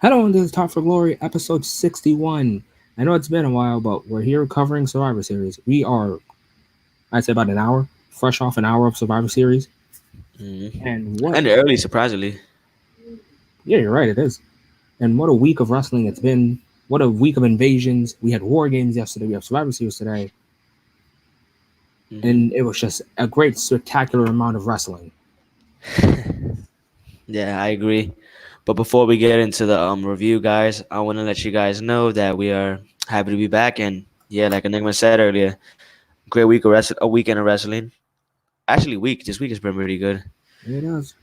Hello, and this is Talk for Glory, episode 61. I know it's been a while, but we're here covering Survivor Series. We are, I'd say, about an hour, fresh off an hour of Survivor Series. Mhm. And what, And early, surprisingly. yeah, you're right, it is. And what a week of wrestling it's been. What a week of invasions. We had War Games yesterday, we have Survivor Series today. Hmm. And it was just a great, spectacular amount of wrestling. Yeah, I agree. But before we get into the review, guys, I want to let you guys know that we are happy to be back. And yeah, like Enigma said earlier, great week of a weekend of wrestling. Actually, week. This week has been pretty good. It is.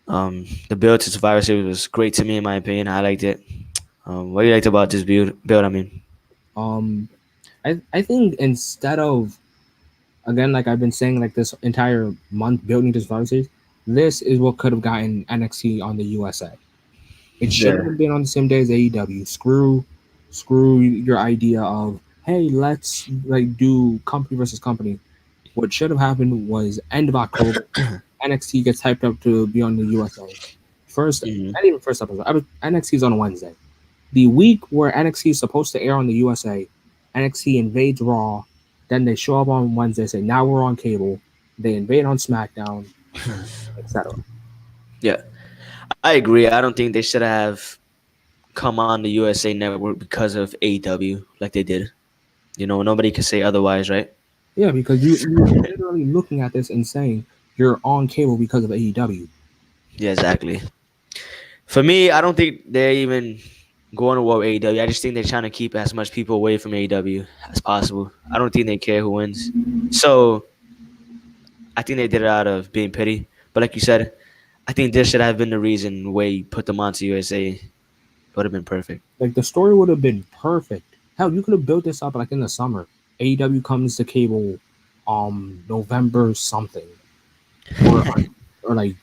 The build to Survivor Series was great to me, in my opinion. I liked it. What do you liked about this build? I mean, Um, I think instead of, again, like I've been saying, like this entire month building to Survivor Series, this is what could have gotten NXT on the USA. It shouldn't yeah. have been on the same day as AEW. Screw your idea of, hey, let's like do company versus company. What should have happened was end of October. NXT gets hyped up to be on the USA. First, Hmm. not even first episode. NXT is on a Wednesday. The week where NXT is supposed to air on the USA, NXT invades Raw. Then they show up on Wednesday, say now we're on cable. They invade on SmackDown, etc. Yeah, I agree. I don't think they should have come on the USA Network because of AEW like they did. Nobody can say otherwise, right? Yeah, because you're literally looking at this and saying you're on cable because of AEW. Yeah, exactly. For me, I don't think they're even going to war with AEW. I just think they're trying to keep as much people away from AEW as possible. I don't think they care who wins. So I think they did it out of being pity. But like you said, I think this should have been the reason why you put them onto USA. It would have been perfect. Like the story would have been perfect. Hell, you could have built this up like in the summer. AEW comes to cable, November something, or or like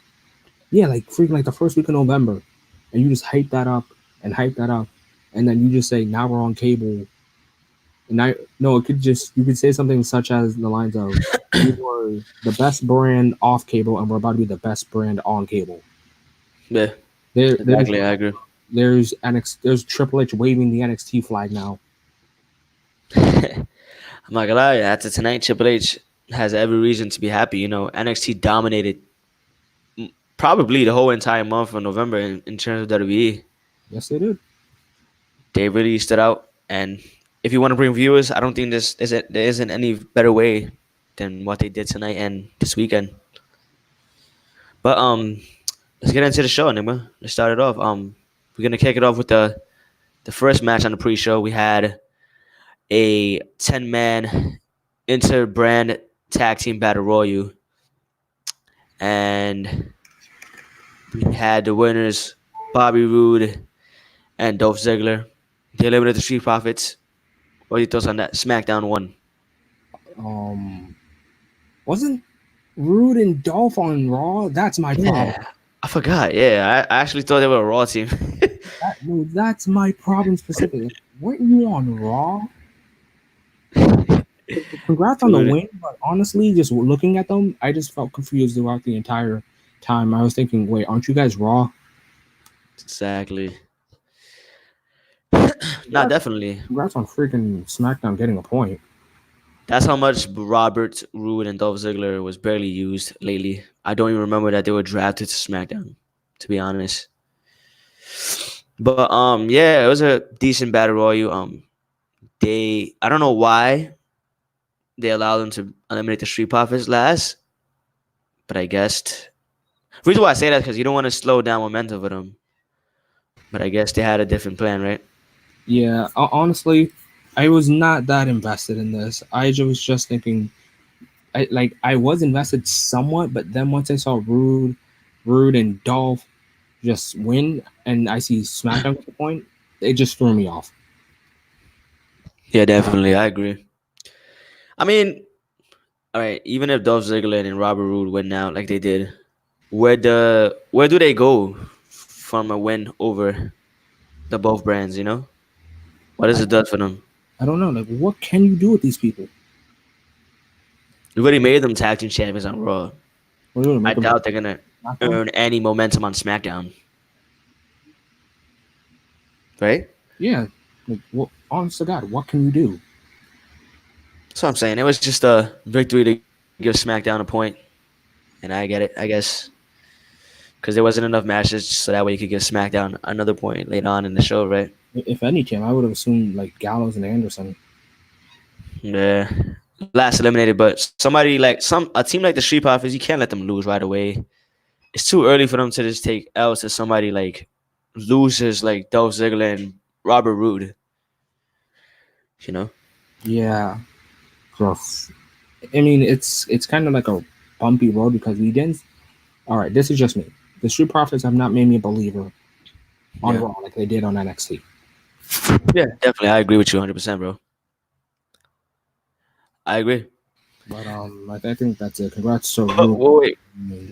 yeah, like freaking like the first week of November, and you just hype that up, and then you just say now we're on cable. And I no, it could just you could say something such as the lines of we were the best brand off cable, and we're about to be the best brand on cable. Yeah, There, there's exactly. I agree. there's Triple H waving the NXT flag now. I'm not gonna lie. After tonight, Triple H has every reason to be happy. NXT dominated probably the whole entire month of November in terms of WWE. Yes, they did. They really stood out. And if you want to bring viewers, I don't think there isn't any better way than what they did tonight and this weekend. But let's get into the show, Enigma. Let's start it off. We're gonna kick it off with the first match on the pre-show. We had a 10-man inter-brand tag team battle royal, and we had the winners Bobby Roode and Dolph Ziggler. They eliminated the Street Profits. What are your thoughts on that? SmackDown won. Um, wasn't Rude and Dolph on Raw? That's my problem. Yeah, I forgot. Yeah, I actually thought they were a Raw team. No, that's my problem specifically. Weren't you on Raw? Congrats on the Dude, win, but honestly, just looking at them, I just felt confused throughout the entire time. I was thinking, wait, aren't you guys Raw? exactly. Not Congrats, definitely. congrats on freaking SmackDown getting a point. That's how much Robert Roode and Dolph Ziggler was barely used lately. I don't even remember that they were drafted to SmackDown, to be honest. But yeah, it was a decent battle royal. I don't know why they allowed them to eliminate the Street Profits last, but I guess reason why I say that is because you don't want to slow down momentum for them. But I guess they had a different plan, right? Yeah, honestly, I was not that invested in this. Was just thinking, I was invested somewhat, but then once I saw Rude and Dolph just win, and I see SmackDown get the point, it just threw me off. Yeah, definitely. I agree. I mean, all right, even if Dolph Ziggler and Robert Roode win now like they did, where do they go from a win over the both brands? What does I it do for them? I don't know. Like, what can you do with these people? We already made them tag team champions on Raw. What are you gonna I make them doubt they're gonna SmackDown? earn any momentum on SmackDown. right? Yeah, like, well, honest to God, what can you do? That's what I'm saying. It was just a victory to give SmackDown a point, and I get it, I guess, because there wasn't enough matches, so that way you could give SmackDown another point later on in the show, right? If any team, I would have assumed like Gallows and Anderson. Yeah, last eliminated, but somebody like a team like the Street Profits, you can't let them lose right away. It's too early for them to just take L's to somebody like losers like Dolph Ziggler and Robert Roode. You know? Yeah, rough. I mean, it's kind of like a bumpy road because we didn't. All right, this is just me. The Street Profits have not made me a believer on Yeah. Raw like they did on NXT. Yeah, definitely. I agree with you 100%, bro. I agree. But I think that's it. Congrats to But Rude. wait,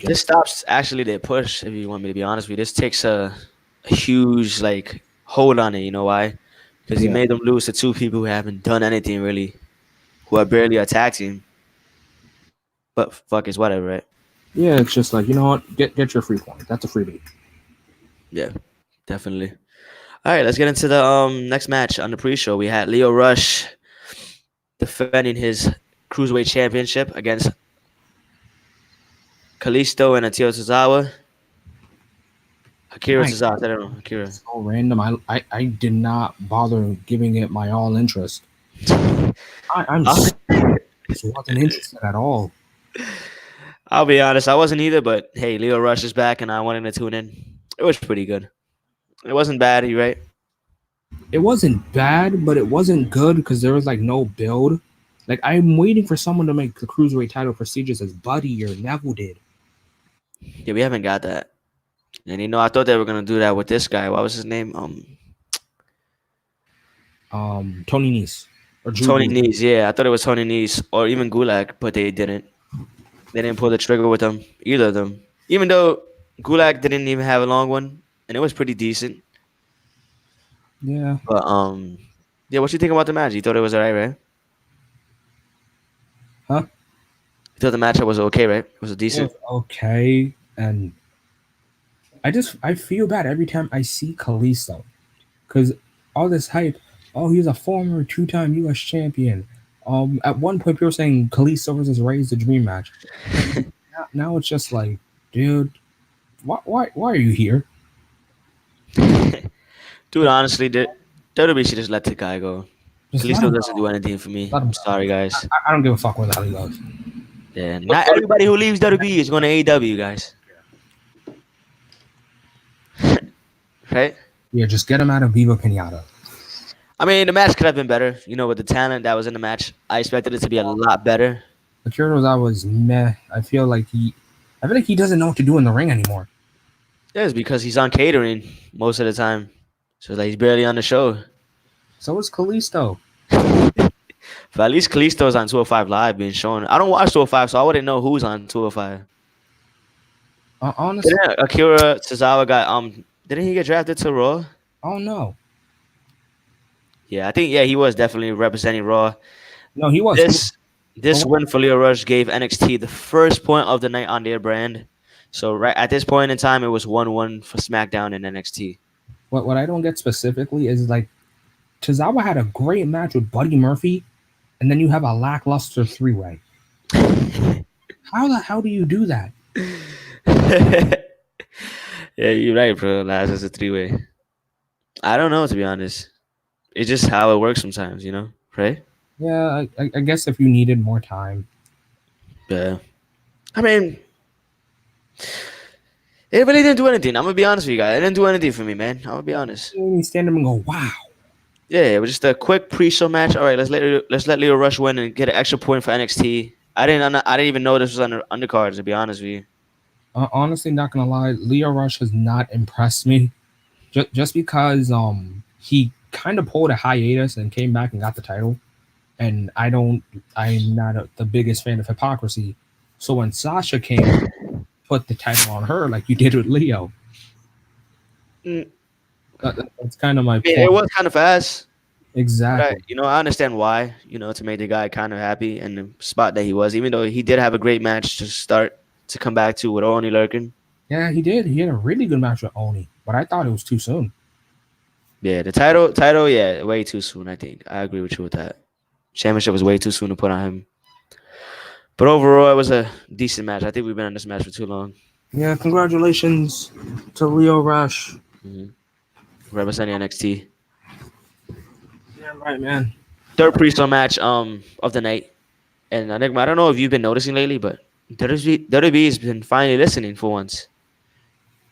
this stops actually their push. If you want me to be honest with you, this takes a huge like hold on it. You know why? Because he Yeah, made them lose to two people who haven't done anything really, who are barely a tag team. But fuck, it's whatever, right? yeah. It's just like, you know what? Get your free point. That's a freebie. Yeah, definitely. All right, let's get into the next match on the pre-show. We had Leo Rush defending his cruiserweight championship against Kalisto and Akira Tozawa. Akira My Tozawa, I don't know. Akira. so random. I did not bother giving it my all interest. I'm I'll, so wasn't interested at all. I'll be honest, I wasn't either, but hey, Leo Rush is back and I wanted to tune in. It was pretty good. It wasn't bad, you right? It wasn't bad, but it wasn't good because there was like no build. Like I'm waiting for someone to make the cruiserweight title prestigious as Buddy or Neville did. Yeah, we haven't got that. And I thought they were gonna do that with this guy. What was his name? Tony Nese or Drew Tony Gulak. Nese. Yeah, I thought it was Tony Nese or even Gulak, but they didn't. They didn't pull the trigger with them, either of them. Even though Gulak didn't even have a long one, and it was pretty decent. Yeah, But yeah. What you think about the match? You thought it was alright, right? huh? You thought the match was okay, right? It was a It decent. was okay, and I feel bad every time I see Kalisto because all this hype. Oh, he's a former two-time U.S. champion. At one point, people were saying Kalisto versus Ray is the dream match. Now it's just like, dude, why are you here? Dude, honestly, WWE should just let the guy go. Just let Kalisto him doesn't do go. anything for me. Let him I'm go. sorry, guys. I don't give a fuck where the hell he goes. Yeah, not everybody who leaves WWE is going to AEW, guys. Right? Yeah, just get him out of Viva Pinata. I mean, the match could have been better. With the talent that was in the match, I expected it to be a lot better. Akira Tozawa was meh. I feel like he doesn't know what to do in the ring anymore. Yeah, it's because he's on catering most of the time. So like he's barely on the show. So is Kalisto. But at least Kalisto's on 205 Live being shown. I don't watch 205, so I wouldn't know who's on 205. Honestly, Didn't Akira Tozawa got didn't he get drafted to Raw? oh no, Yeah, I think he was definitely representing Raw. no, he was. This But this win for Leo Rush gave NXT the first point of the night on their brand. So right at this point in time, it was 1-1 for SmackDown and NXT. what I don't get specifically is like Tozawa had a great match with Buddy Murphy, and then you have a lackluster three-way. How the hell do you do that? Yeah, you're right, bro. Last is a three-way. I don't know, to be honest. It's just how it works sometimes, right? Yeah, I guess if you needed more time. Yeah. I mean, it really didn't do anything. I'm gonna be honest with you guys. It didn't do anything for me, man. I'm gonna be honest. You stand up and go, wow. Yeah, it was just a quick pre-show match. All right, let's let Leo Rush win and get an extra point for NXT. I didn't even know this was on the undercard. To be honest with you. Honestly, not gonna lie, Leo Rush has not impressed me. Just because he kind of pulled a hiatus and came back and got the title, and I'm not the biggest fan of hypocrisy. So when Sasha came, put the title on her like you did with Leo. Mm, That's kind of my I mean, point. it was kind of fast. Exactly. But I understand why. To make the guy kind of happy in the spot that he was, even though he did have a great match to start to come back to with Oni Lurkin. Yeah, he did. He had a really good match with Oni, but I thought it was too soon. Yeah, the title, yeah, way too soon. I think I agree with you with that. Championship was way too soon to put on him. But overall, it was a decent match. I think we've been on this match for too long. Yeah, congratulations to Leo Rush. Hmm. Representing NXT. Yeah, right, man. Third pre-show match of the night. And Enigma, I don't know if you've been noticing lately, but WWE has been finally listening for once.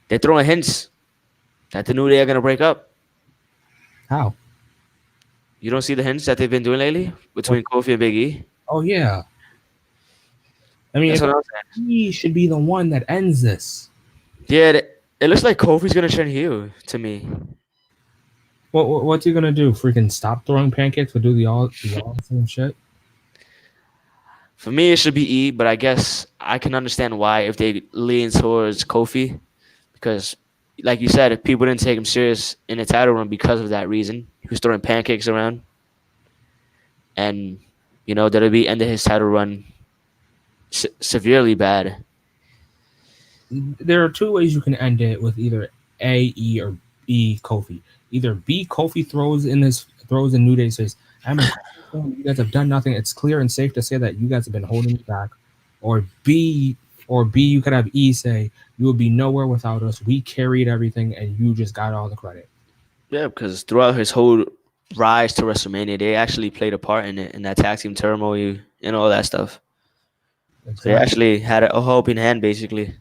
They're throwing hints that the New Day are gonna break up. How? You don't see the hints that they've been doing lately What? between Kofi and Big E. Oh yeah. I mean, That's if what I'm saying. he should be the one that ends this. Yeah, it looks like Kofi's gonna turn heel to me. What's he gonna do? Freaking stop throwing pancakes or do the all the same shit? For me, it should be E, but I guess I can understand why if they lean towards Kofi, because, like you said, if people didn't take him serious in the title run because of that reason, he was throwing pancakes around, and WWE ended his title run severely bad. There are two ways you can end it with either A, E, or B, Kofi. Either B, Kofi throws in New Day's face. You guys have done nothing. It's clear and safe to say that you guys have been holding me back. Or B, you could have E say, you would be nowhere without us. We carried everything and you just got all the credit. Yeah, because throughout his whole rise to WrestleMania, they actually played a part in it, in that tag team turmoil and all that stuff. So they Exactly. actually had a helping hand, basically.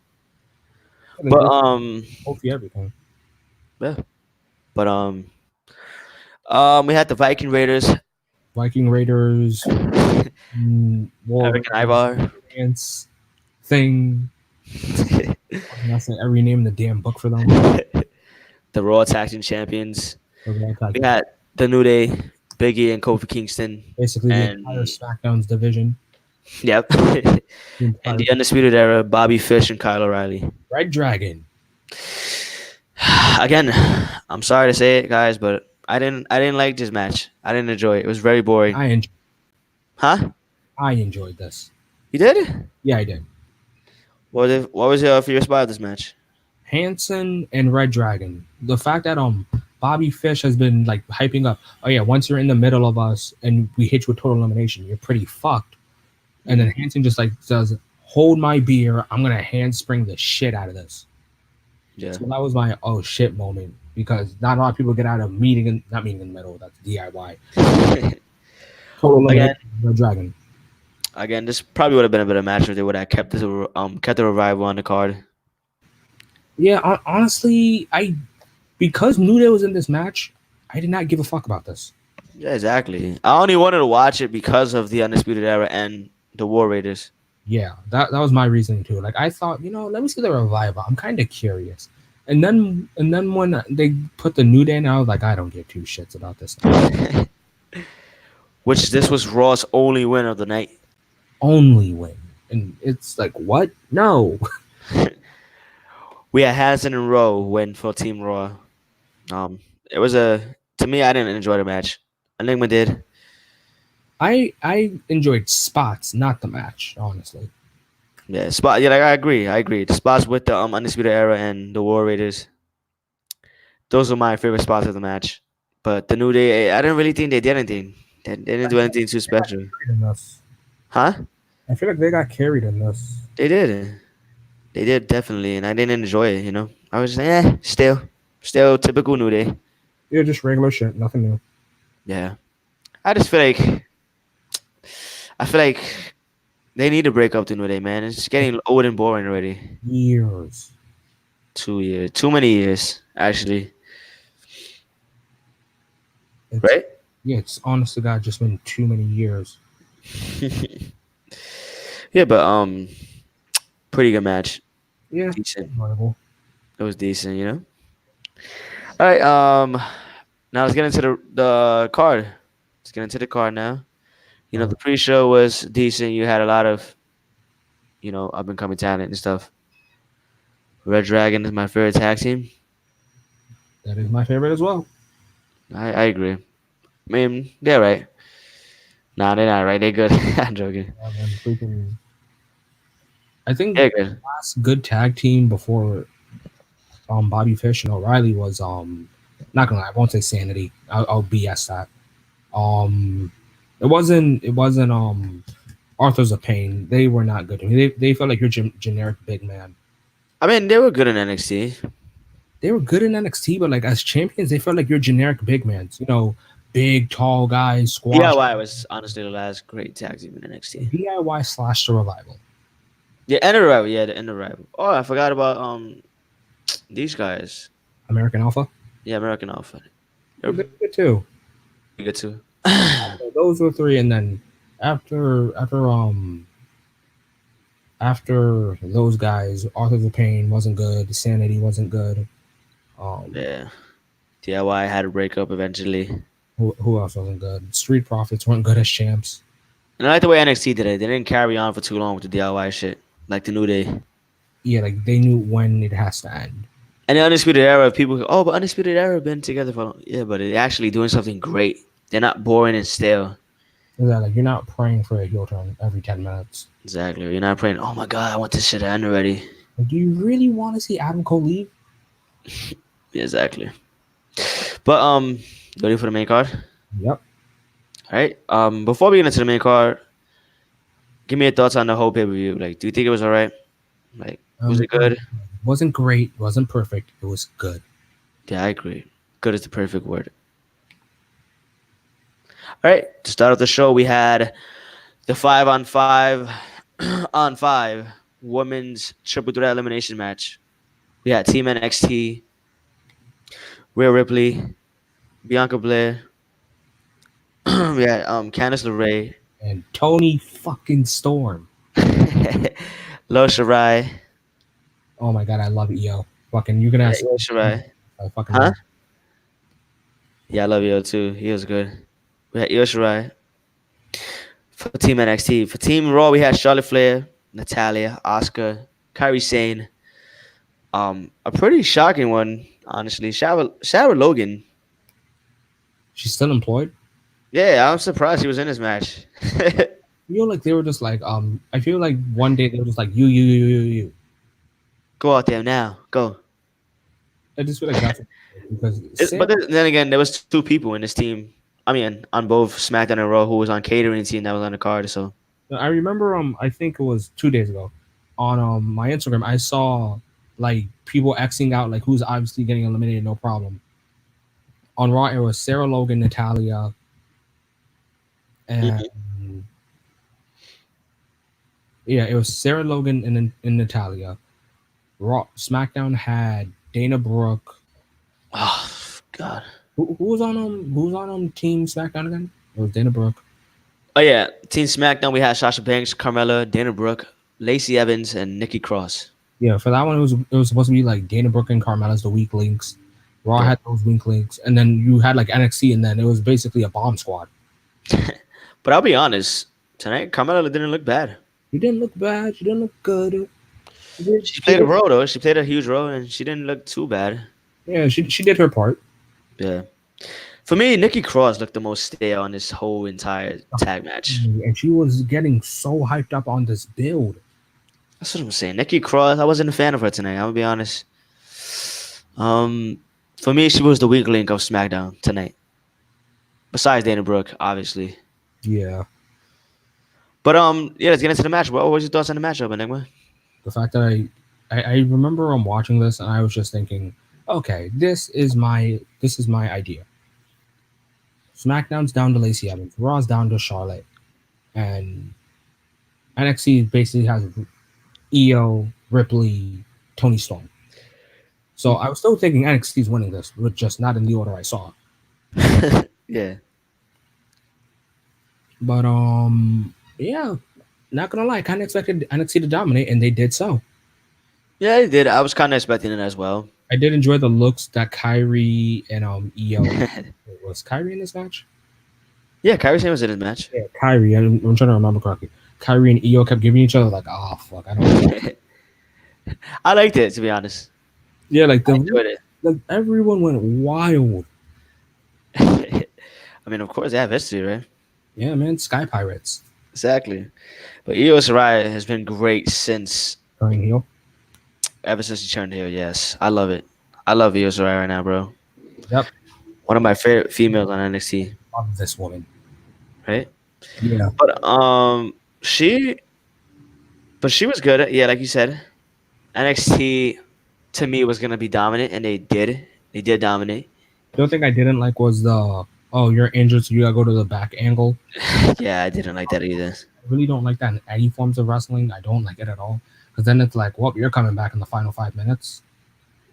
And they But gave Kofi everything. yeah. But we had the Viking Raiders, Viking Raiders, War, American Ivar, Dance, Thing. I say every name in the damn book for them. the Raw Tag Team Champions. They're all We like- had the New Day, Big E and Kofi Kingston. Basically, the And entire SmackDown's division. yep. The And entire the Undisputed Era, Bobby Fish and Kyle O'Reilly. Red Dragon. Again, I'm sorry to say it, guys, but I didn't like this match. I didn't enjoy it. It was very boring. Huh? I enjoyed this. You did? Yeah, I did. What was your favorite spot of this match? Hanson and Red Dragon. The fact that Bobby Fish has been like hyping up. Oh yeah, once you're in the middle of us and we hit you with total elimination, you're pretty fucked. And then Hanson just like says, "Hold my beer. I'm gonna handspring the shit out of this." Yeah. So that was my oh shit moment because not a lot of people get out of not meeting in the middle. That's DIY. Total elimination. Red Dragon. Again, this probably would have been a better match if they would have kept the revival on the card. Yeah, honestly, because New Day was in this match, I did not give a fuck about this. Yeah, exactly. I only wanted to watch it because of the Undisputed Era and the War Raiders. Yeah, that was my reasoning too. Like I thought, let me see the revival. I'm kind of curious. And then when they put the New Day in, I was like, I don't give two shits about this. Which this was Raw's only win of the night. Only win. And it's like, what? No. We had Hanson and Rowe win for Team Raw. It was to me, I didn't enjoy the match. Enigma did. I enjoyed spots, not the match, honestly. Yeah, spot. Yeah, like, I agree. The spots with the Undisputed Era and the War Raiders. Those were my favorite spots of the match. But the New Day, I didn't really think they did anything. They didn't do anything too special. Huh? I feel like they got carried in this. They did. They did, definitely. And I didn't enjoy it, I was just still typical New Day. Yeah, just regular shit, nothing new. Yeah. I feel like they need to break up the New Day, man. It's getting old and boring already. Years. 2 years. Too many years, actually. It's, Right? Yeah, it's honest to God just been too many years. Yeah, but pretty good match. Yeah, Decent. enjoyable. It was decent, All right, now let's get into the card. Let's get into the card now. The pre-show was decent. You had a lot of, up and coming talent and stuff. Red Dragon is my favorite tag team. That is my favorite as well. I agree. I mean, they're right. Nah, they're not right. They're good. I'm joking. Yeah, man, freaking. I think They're the good. last good tag team before Bobby Fish and O'Reilly was Not gonna lie, I won't say sanity. I'll BS that. Um, it wasn't Arthur's of Pain. They were not good to me. They felt like your generic big man. I mean, they were good in NXT. They were good in NXT, but like as champions, they felt like your generic big mans. Big, tall guys, squash. DIY was honestly the last great tag team in NXT. DIY slash the revival. Yeah, End of Rival. Yeah, the End of Rival. Oh, I forgot about these guys. American Alpha. Yeah, American Alpha. Yeah, They're they're good too. pretty good too. So those were three, and then after those guys, Authors of Pain wasn't good. Sanity wasn't good. Um, Yeah, DIY had a breakup eventually. who else wasn't good? Street Profits weren't good as champs. And I like the way NXT did it. They didn't carry on for too long with the DIY shit, like the New Day. Yeah, like they knew when it has to end. And the Undisputed Era, people go, oh, but Undisputed Era been together for long. Yeah, but they're actually doing something great. They're not boring and stale. Is that like you're not praying for a heel turn every 10 minutes? Exactly. You're not praying, oh my God, I want this shit to end already. Like, do you really want to see Adam Cole leave? Yeah, exactly. But you ready for the main card? Yep. All right. Before we get into the main card, give me your thoughts on the whole pay per view. Like, do you think it was all right? Like, was it good? Wasn't great. Wasn't perfect. It was good. Yeah, I agree. Good is the perfect word. All right. To start off the show, we had the 5-on-5 on 5 women's triple threat elimination match. We had Team NXT, Rhea Ripley, Bianca Blair. We had Candice LeRae, And Tony fucking Storm. Lo Shirai. Oh my god, I love EO. Fucking, you can Yeah, ask. Io Shirai. I fucking Huh? love. Yeah, I love Io too. He was good. We had Io Shirai for Team NXT. For Team Raw, we had Charlotte Flair, Natalia, Asuka, Kairi Sane. A pretty shocking one, honestly. Sarah Logan. She's still employed. Yeah, I'm surprised he was in this match. I feel like they were just like I feel like one day they were just like you. Go out there now. Go. I just feel like that's because But then again, there was two people in this team. I mean, on both SmackDown and Raw, who was on catering team that was on the card. So I remember I think it was 2 days ago on my Instagram I saw like people Xing out like who's obviously getting eliminated no problem. On Raw it was Sarah Logan, Natalia, and yeah, it was Sarah Logan and Natalia. Raw SmackDown had Dana Brooke. oh God. Who was on Team SmackDown again? It was Dana Brooke. Oh yeah, Team SmackDown. We had Sasha Banks, Carmella, Dana Brooke, Lacey Evans, and Nikki Cross. Yeah, for that one it was supposed to be like Dana Brooke and Carmella's the weak links. Raw Yeah. had those weak links, and then you had like NXT, and then it was basically a bomb squad. But I'll be honest, tonight Carmella didn't look bad. She didn't look bad. She didn't look good. She played a role though. She played a huge role, and she didn't look too bad. Yeah, she did her part. Yeah. For me, Nikki Cross looked the most stale on this whole entire tag match. And she was getting so hyped up on this build. That's what I'm saying. Nikki Cross, I wasn't a fan of her tonight. I'm gonna be honest. For me, she was the weak link of SmackDown tonight. Besides Dana Brooke, obviously. Yeah. But yeah, let's get into the match. What was your thoughts on the matchup, Enigma? The fact that I remember watching this and I was just thinking, okay, this is my idea. SmackDown's down to Lacey Evans, Raw's down to Charlotte, and NXT basically has EO, Ripley, Tony Storm. So I was still thinking NXT's winning this, but just not in the order I saw. Yeah. But yeah, not gonna lie, kind of expected NXT to dominate, and they did so. Yeah, they did. I was kind of expecting it as well. I did enjoy the looks that Kyrie and EO was Kyrie in this match. Yeah, Kairi Sane was in his match. Yeah, Kyrie. I'm trying to remember correctly. Kyrie and EO kept giving each other like, oh fuck, I don't know. I liked it, to be honest. Yeah, like I enjoyed it. like everyone went wild. I mean, of course, they have history, right? Yeah, man, Sky Pirates Exactly. But Io Shirai has been great turning heel. ever since he turned heel. Yes, I love it. I love Io Shirai right now, bro. Yep. One of my favorite females on NXT, Love this woman. right? Yeah. But she she was good. Yeah, like you said, NXT to me was gonna be dominant, and they did. They did dominate. The only thing I didn't like was the oh you're injured so you gotta go to the back angle. Yeah, I didn't like that either. I really don't like that in any forms of wrestling. I don't like it at all because then it's like, well, you're coming back in the final 5 minutes.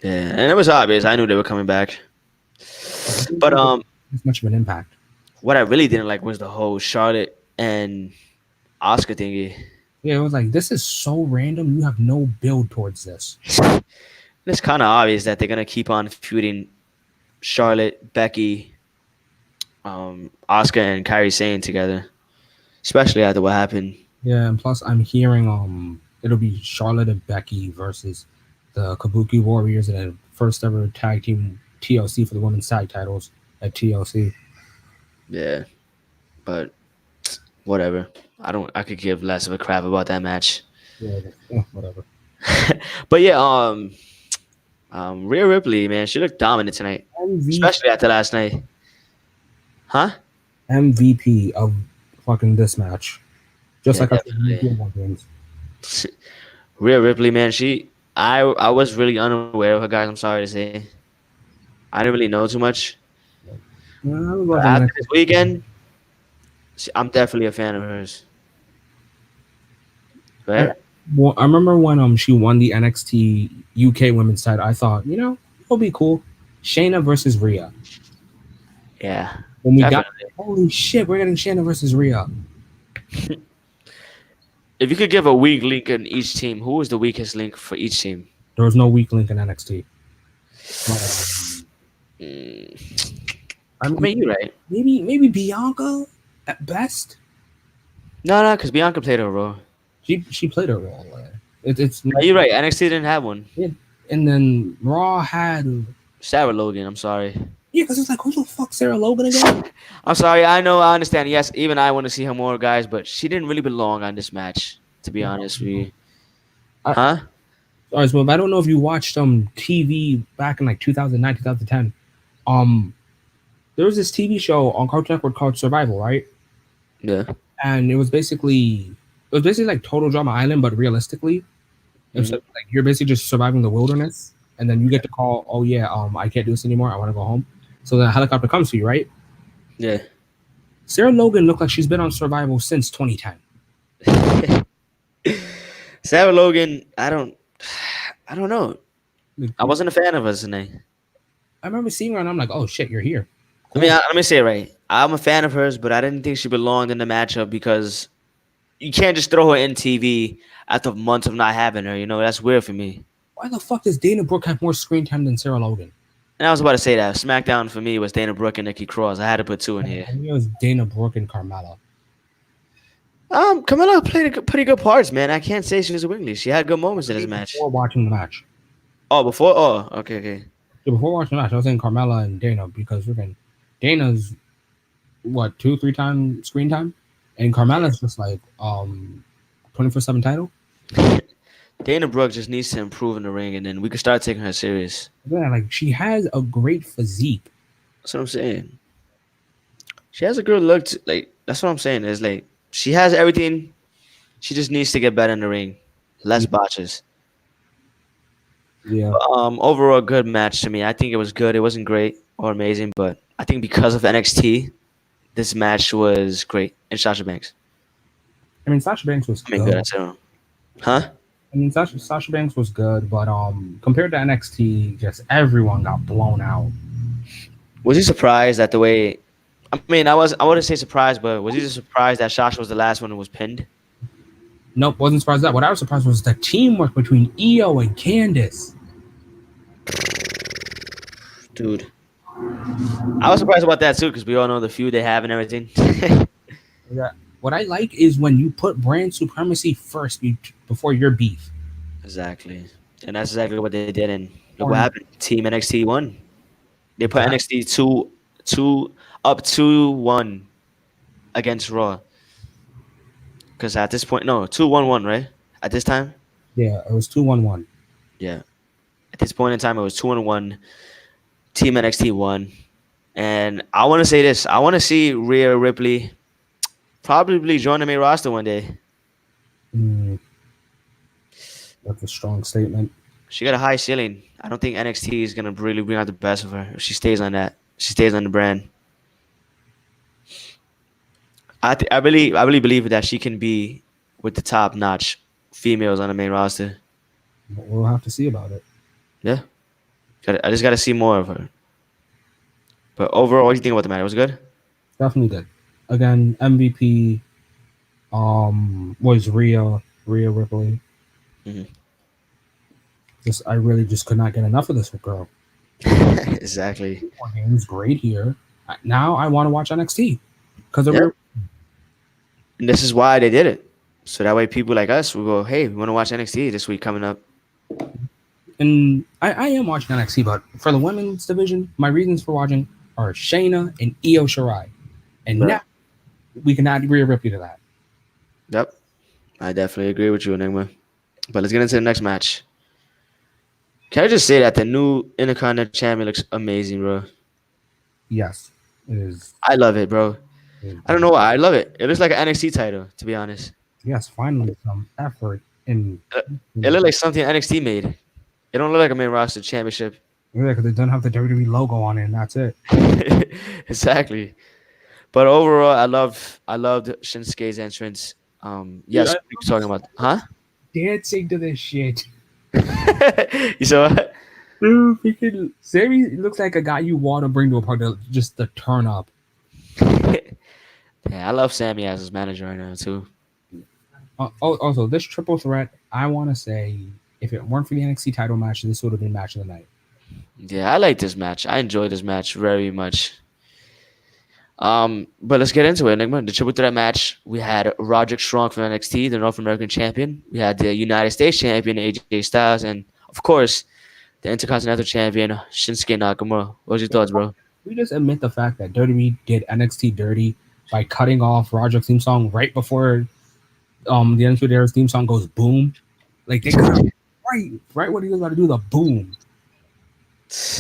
Yeah, and it was obvious. I knew they were coming back. It didn't But seem to have much of an impact. what I really didn't like was the whole Charlotte and Oscar thingy. Yeah, it was like this is so random. You have no build towards this. It's kind of obvious that they're gonna keep on feuding Charlotte, Becky, Oscar, and Kyrie Sane together, especially after what happened. Yeah, and plus I'm hearing it'll be Charlotte and Becky versus the Kabuki Warriors in a first ever tag team TLC for the women's tag titles at TLC. Yeah, but whatever. I don't. I could give less of a crap about that match. Yeah, whatever. But yeah, Rhea Ripley, man, she looked dominant tonight, especially after last night. Huh? MVP of fucking this match. Just Yeah, like I said, definitely. MVP of games. Rhea Ripley, man, I was really unaware of her, guys. I'm sorry to say, I didn't really know too much. Yeah, I was But watching the after next. this weekend, I'm definitely a fan of hers. I, Right? well, I remember when she won the NXT UK Women's title. I thought, it'll be cool. Shayna versus Rhea. Yeah, When we got, definitely. holy shit, we're getting Shayna versus Rhea. If you could give a weak link in each team, who was the weakest link for each team? There was no weak link in NXT. But, Mm, I I mean, mean, you're right. maybe Bianca at best. No, because Bianca played her role. She played her role. It's No, you're right. NXT didn't have one. and then Raw had Sarah Logan. I'm sorry. yeah, because it's like who the fuck Sarah Logan again? I'm sorry. I know. I understand. Yes, even I want to see her more, guys. But she didn't really belong on this match. To be honest with you, I, huh? All right, so I don't know if you watched TV back in like 2009, 2010. There was this TV show on Cartoon Network called Survival, right? Yeah. And it was basically like Total Drama Island, but realistically, it was Mhm. like you're basically just surviving the wilderness, and then you get to call, oh yeah, I can't do this anymore. I want to go home. So the helicopter comes to you, right? Yeah. Sarah Logan looked like she's been on Survival since 2010. Sarah Logan. I don't know. Like, I wasn't a fan of her tonight. I remember seeing her, and I'm like, oh shit, you're here. I mean, let me say it right. I'm a fan of hers, but I didn't think she belonged in the matchup because you can't just throw her in TV after months of not having her. You know, that's weird for me. Why the fuck does Dana Brooke have more screen time than Sarah Logan? And I was about to say that SmackDown for me was Dana Brooke and Nikki Cross. I had to put two in here. I think it was Dana Brooke and Carmella. Camilla played pretty good parts, man. I can't say she was a Wingley. She had good moments in this match. Before watching the match. Oh, before? Oh, okay. Yeah, before watching the match, I was saying Carmella and Dana because freaking Dana's what 2-3 times screen time, and Carmella's just like 24/7 title. Dana Brooke just needs to improve in the ring, and then we can start taking her serious. Yeah, like she has a great physique. That's what I'm saying. She has a good look. That's what I'm saying. Is like she has everything. She just needs to get better in the ring. Less botches. Yeah, Overall, good match to me. I think it was good. It wasn't great or amazing, but I think because of NXT, this match was great. And Sasha Banks. I mean Sasha Banks was I mean, good. good. I said, huh? I mean Sasha Banks was good, but compared to NXT, just everyone got blown out. Was he surprised at the way? I mean, I wouldn't say surprised, but was he just surprised that Sasha was the last one who was pinned? Nope, wasn't surprised at that. What I was surprised was the teamwork between Io and Candice. Dude, I was surprised about that too because we all know the feud they have and everything. Yeah. What I like is when you put brand supremacy first before your beef. Exactly, and that's exactly what they did. And look what happened. Team NXT won. They put NXT two up 2-1 against Raw. Because at this point, no, 2-1-1, right? At this time, Yeah, it was 2-1-1. yeah. At this point in time, it was 2-1. Team NXT won. And I want to say this. I want to see Rhea Ripley probably join the main roster one day. Mm, that's a strong statement. She got a high ceiling. I don't think NXT is gonna really bring out the best of her if she stays on that. She stays on the brand. I really believe that she can be with the top notch females on the main roster. But we'll have to see about it. Yeah, I just got to see more of her. But overall, what do you think about the match? It was good. Definitely good. Again, MVP was Rhea Ripley. Hmm. Just I really just could not get enough of this girl. Exactly. Game's great here. Now I want to watch NXT because of Yeah, Rhea. and this is why they did it. So that way, people like us will go, "Hey, we want to watch NXT this week coming up." And I am watching NXT, but for the women's division, my reasons for watching are Shayna and Io Shirai. And Bro. now we can add Rhea Ripley to that. Yep, I definitely agree with you, Enigma. But let's get into the next match. Can I just say that the new Intercontinental Champion looks amazing, bro? Yes, it is. I love it, bro. It I don't know why. I love it. It looks like an NXT title, to be honest. yes, finally some effort in. It looked like something NXT made. It don't look like a main roster championship. Yeah, because they don't have the WWE logo on it, and that's it. Exactly. But overall, I loved Shinsuke's entrance. Dude, Yes, we were talking about, huh? dancing to this shit. You saw what? Dude, freaking Sammy looks like a guy you want to bring to a party just to turn up. Yeah, I love Sammy as his manager right now too. Also, this triple threat, I want to say, if it weren't for the NXT title match, this would have been match of the night. Yeah, I like this match. I enjoyed this match very much. But let's get into it, Enigma. The triple threat match. We had Roderick Strong from NXT, the North American champion. We had the United States champion AJ Styles, and of course, the Intercontinental champion Shinsuke Nakamura. What's your thoughts, bro? We just admit the fact that WWE did NXT dirty by cutting off Roderick's theme song right before the NXT Era's theme song goes boom. Like they cut it right when he was about to do the boom.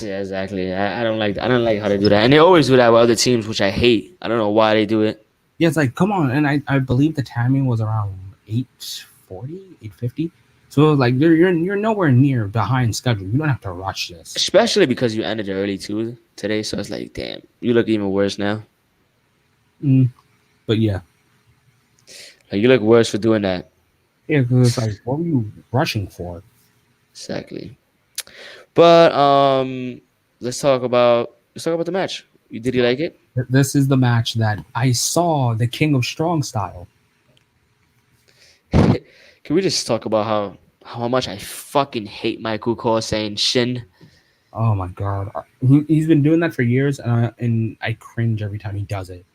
Yeah, exactly. I don't like how they do that, and they always do that with other teams, which I hate. I don't know why they do it. Yeah, it's like come on, and I believe the timing was around 8:40, 8:50. So it was like you're nowhere near behind schedule. You don't have to rush this. Especially because you ended early too today, so it's like, damn, you look even worse now. Mm, but yeah, Like you look worse for doing that. yeah, because it's like what were you rushing for? Exactly. But let's talk about the match. Did you like it? This is the match that I saw the King of Strong style. Can we just talk about how much I fucking hate Michael Cole saying shin? Oh my god, he's been doing that for years, and I cringe every time he does it.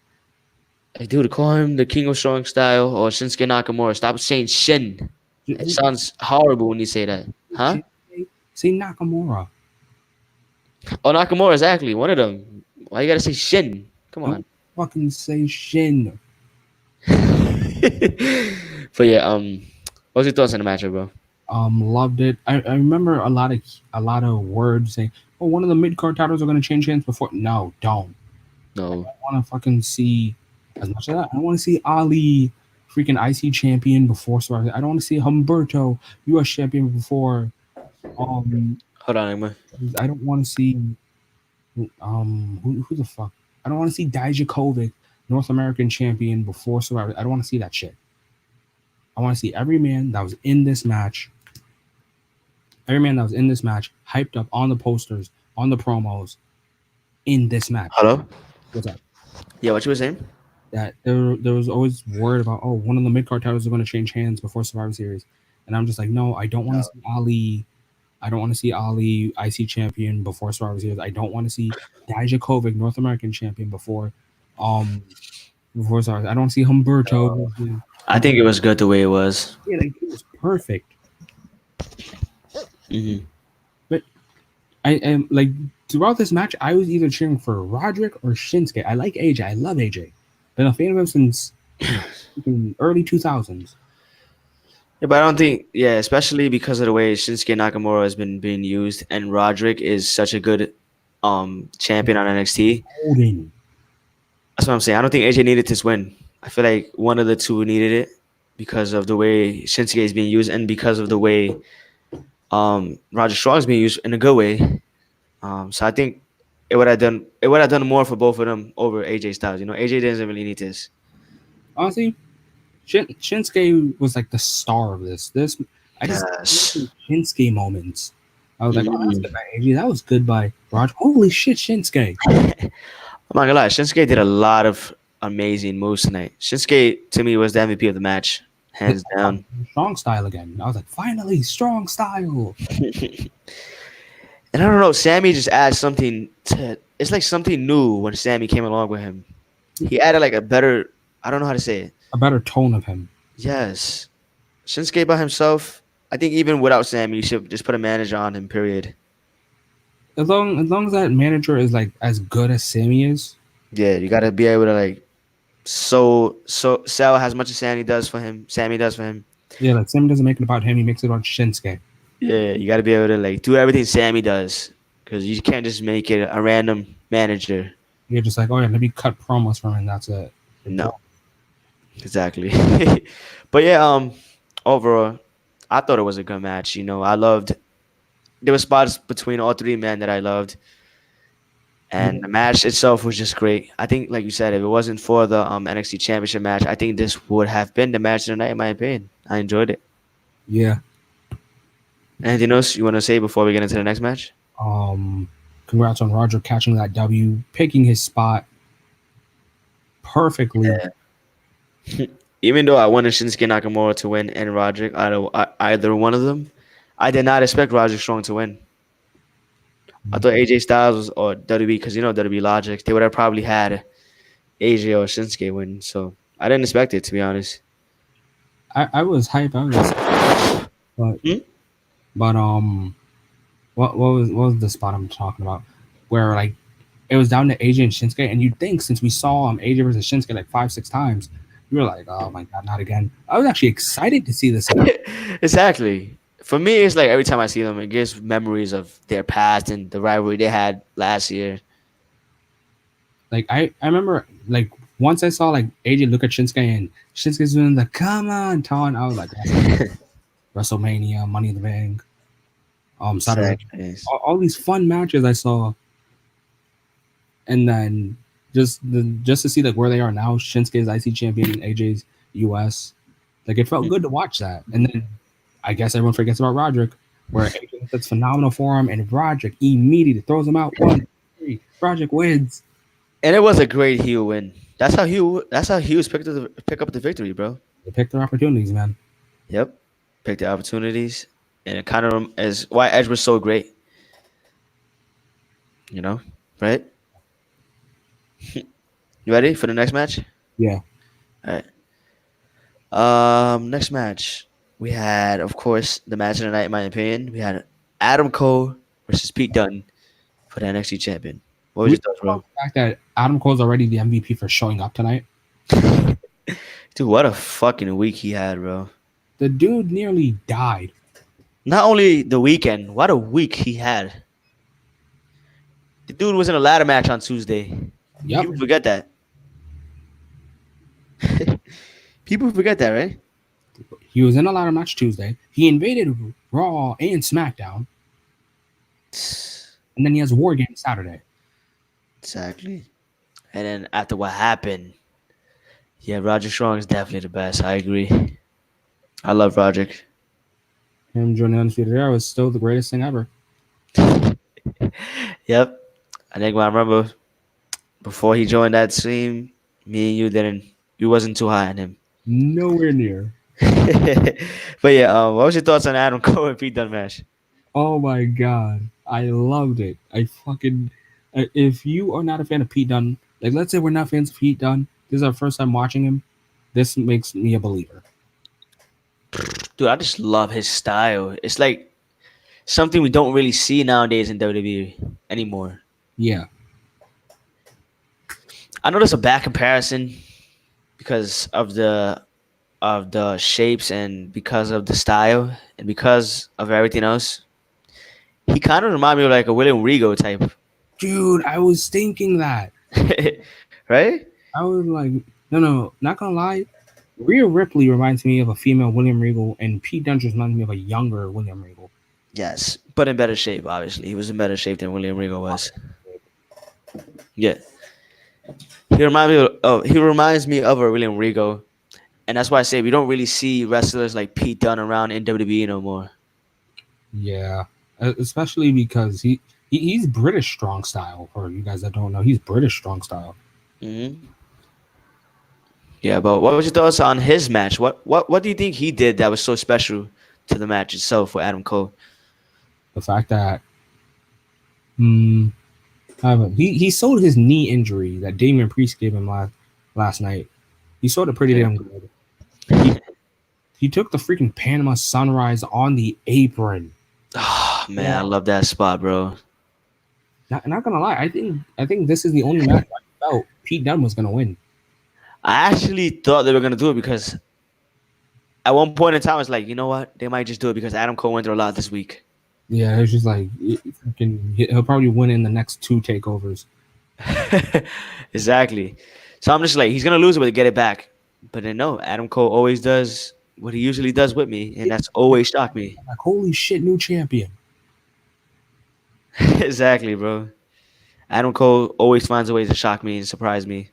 Like, dude, call him the King of Strong Style or Shinsuke Nakamura. Stop saying shin. It sounds horrible when you say that, huh? Say Nakamura. Oh, Nakamura, exactly. One of them. Why you gotta say shin? Come Don't on. fucking say Shin. But yeah, what's your thoughts on the matchup, bro? Loved it. I remember a lot of words saying, "Oh, one of the mid card titles are going to change hands before." No, don't. No. I want to fucking see as much of that. I want to see Ali, freaking IC champion before Survivor. I don't want to see Humberto US champion before. Um, Hold on, Emma. I don't want to see who the fuck. I don't want to see Dijakovic North American champion before Survivor. I don't want to see that shit. I want to see every man that was in this match. Every man that was in this match hyped up on the posters, on the promos, in this match. Hello? What's up? Yeah, what you were saying? That there was always word about one of the mid card titles are going to change hands before Survivor Series, and I'm just like, no, I don't want to see Ali. I don't want to see Ali IC champion before Survivor Series. I don't want to see Dijakovic North American champion before Survivor. I don't see Humberto. I think it was good the way it was. Yeah, like, it was perfect. Mm-hmm. But I am like throughout this match, I was either cheering for Roderick or Shinsuke. I like AJ. I love AJ. Been a fan of him since early 2000s. Yeah, but I don't think, yeah, especially because of the way Shinsuke Nakamura has been being used, and Roderick is such a good champion on NXT. Golden. That's what I'm saying. I don't think AJ needed this win. I feel like one of the two needed it because of the way Shinsuke is being used and because of the way Roger Strong is being used in a good way. So I think it would have done more for both of them over AJ Styles. AJ doesn't really need this. Honestly, Shinsuke was like the star of this. I just Yes. Shinsuke moments. I was like, oh, that's Mm. good by AJ. That was good by Roger. Holy shit, Shinsuke. I'm not gonna lie, Shinsuke did a lot of amazing moves tonight. Shinsuke to me was the MVP of the match, Hit hands down. strong style again. I was like, finally, strong style. And I don't know, Sammy just adds something to. It's like something new when Sammy came along with him. He added like a better. I don't know how to say it. A better tone of him. Yes, Shinsuke by himself. I think even without Sammy, you should just put a manager on him. Period. As long as that manager is like as good as Sammy is, Yeah, you gotta be able to like so sell as much as Sammy does for him. Sammy does for him. yeah, like Sammy doesn't make it about him, he makes it about Shinsuke. Yeah, you got to be able to like do everything Sammy does because you can't just make it a random manager. You're just like, oh yeah, let me cut promos for him and that's it. No, exactly. But yeah, overall, I thought it was a good match. I loved. There were spots between all three men that I loved, Yeah, and the match itself was just great. I think, like you said, if it wasn't for the NXT Championship match, I think this would have been the match of the night, in my opinion. I enjoyed it. yeah. Anything else you want to say before we get into the next match? Um, Congrats on Roger catching that W, picking his spot perfectly. Even though I wanted Shinsuke Nakamura to win and Roderick, either one of them, I did not expect Roderick Strong to win. I thought AJ Styles or WWE, because WWE Logic, they would have probably had AJ or Shinsuke win. So I didn't expect it, to be honest. I was hyped. I was excited, but Hmm? but what was the spot I'm talking about? Where like it was down to AJ and Shinsuke, and you'd think since we saw AJ versus Shinsuke like 5-6 times, you were like, oh my god, not again. I was actually excited to see this again. Exactly. For me, it's like every time I see them, it gives memories of their past and the rivalry they had last year. Like I remember like once I saw like AJ look at Shinsuke and Shinsuke's doing the come on taunt, I was like, that's WrestleMania, Money in the Bank, Saturday, Exactly. all these fun matches I saw, and then just to see like where they are now, Shinsuke's IC champion and AJ's US, like it felt good to watch that. And then I guess everyone forgets about Roderick, where AJ that's phenomenal for him, and Roderick immediately throws him out 1-3. Roderick wins. And it was a great heel win. That's how he was pick up the victory, bro. They picked their opportunities, man. Yep. Pick the opportunities. And it kind of is why Edge was so great. You know? Right? You ready for the next match? Yeah. All right. Next match. We had, of course, the match of the night, in my opinion. We had Adam Cole versus Pete Dunne for the NXT champion. What was We your thoughts, talked about bro? the fact that Adam Cole's already the MVP for showing up tonight. Dude, what a fucking week he had, bro. The dude nearly died. Not only the weekend, what a week he had. The dude was in a ladder match on Tuesday. Yep. People forget that. People forget that, right? He was in a ladder match Tuesday. He invaded Raw and SmackDown. And then he has War Games Saturday. Exactly. And then after what happened, yeah, Roger Strong is definitely the best. I agree. I love Roderick. Him joining Undisputed Era was still the greatest thing ever. Yep. I think I remember before he joined that team, me and you wasn't too high on him. Nowhere near. But yeah, what was your thoughts on Adam Cole and Pete Dunne match? Oh my god. I loved it. If you are not a fan of Pete Dunne, like let's say we're not fans of Pete Dunne, this is our first time watching him. This makes me a believer. Dude, I just love his style. It's like something we don't really see nowadays in WWE anymore. Yeah. I know there's a bad comparison because of the shapes and because of the style and because of everything else. He kind of remind me of like a William Regal type. Dude, I was thinking that. Right? I was like, no, no, not gonna lie. Rhea Ripley reminds me of a female William Regal, and Pete Dunne reminds me of a younger William Regal. Yes, but in better shape. Obviously, he was in better shape than William Regal was. Yeah, he reminds me of a William Regal, and that's why I say we don't really see wrestlers like Pete Dunne around in WWE no more. Yeah, especially because he's British strong style. For you guys that don't know, he's British strong style. Hmm. Yeah, but what was your thoughts on his match? What do you think he did that was so special to the match itself with Adam Cole? The fact that hmm, he sold his knee injury that Damian Priest gave him last night. He sold it pretty Yeah. damn good. He he took the freaking Panama Sunrise on the apron. Oh man, I Yeah. love that spot, bro. Not gonna lie, I think this is the only match I felt Pete Dunne was gonna win. I actually thought they were gonna do it because at one point in time, it's like, you know what? They might just do it because Adam Cole went through a lot this week. Yeah, it's just like he'll probably win in the next two takeovers. Exactly. So I'm just like, he's gonna lose it, but get it back. But then no, Adam Cole always does what he usually does with me, and that's always shock me. Like holy shit, new champion. Exactly, bro. Adam Cole always finds a way to shock me and surprise me.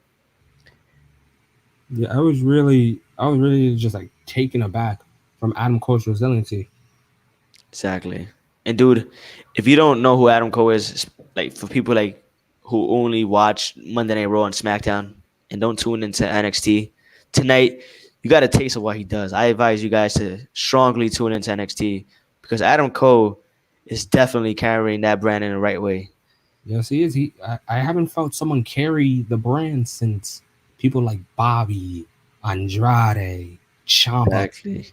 Yeah, I was really just like taken aback from Adam Cole's resiliency. Exactly. And dude, if you don't know who Adam Cole is, like for people like who only watch Monday Night Raw and SmackDown and don't tune into NXT tonight, you got a taste of what he does. I advise you guys to strongly tune into NXT because Adam Cole is definitely carrying that brand in the right way. Yes, he is. I haven't felt someone carry the brand since people like Bobby, Andrade, Ciampa, Exactly.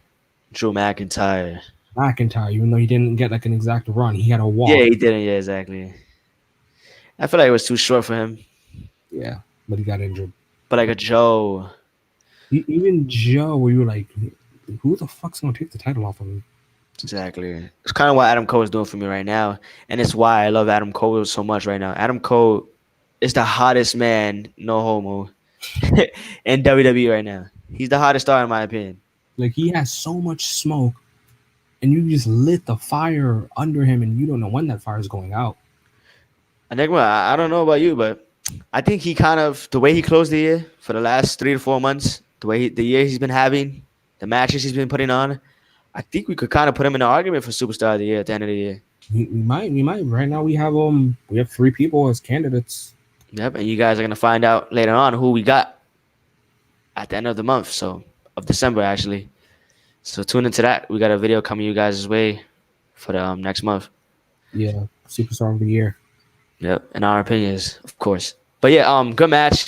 Drew McIntyre. McIntyre. Even though he didn't get like an exact run, he had a Yeah, walk. he didn't. Yeah, exactly. I feel like it was too short for him. Yeah, but he got injured. But like a Joe. Even Joe, where you were like, who the fuck's gonna take the title off of him? Exactly. It's kind of what Adam Cole is doing for me right now. And it's why I love Adam Cole so much right now. Adam Cole is the hottest man, no homo, in WWE right now. He's the hottest star in my opinion. Like he has so much smoke, and you just lit the fire under him, and you don't know when that fire is going out. Enigma, I don't know about you, but I think he kind of, the way he closed the year for the last 3 to 4 months, the year he's been having, the matches he's been putting on, I think we could kind of put him in an argument for Superstar of the Year at the end of the year. We might. Right now we have three people as candidates. Yep, and you guys are gonna find out later on who we got at the end of the month, so of December actually. So tune into that. We got a video coming you guys' way for the next month. Yeah, superstar of the year. Yep, in our opinions, of course. But yeah, good match,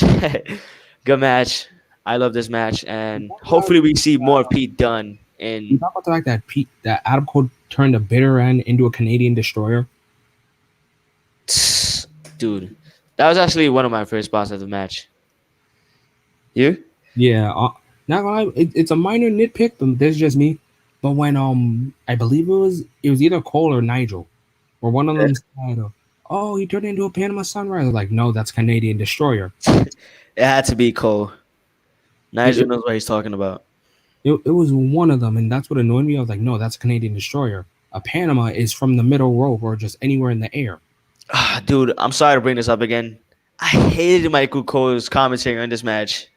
good match. I love this match, and hopefully we see more of Pete Dunne. You And talk about the fact that Adam Cole turned a bitter end into a Canadian destroyer. dude, that was actually one of my first spots of the match. You? Yeah, not gonna lie, it's a minor nitpick, but that's just me. But when I believe it was either Cole or Nigel, or one of them said, "Oh, he turned into a Panama Sunrise." I was like, no, that's Canadian destroyer. It had to be Cole. It, Nigel it, knows what he's talking about. it was one of them, and that's what annoyed me. I was like, no, that's a Canadian destroyer. A Panama is from the middle rope or just anywhere in the air. Ah, dude, I'm sorry to bring this up again. I hated Michael Cole's commentary on this match.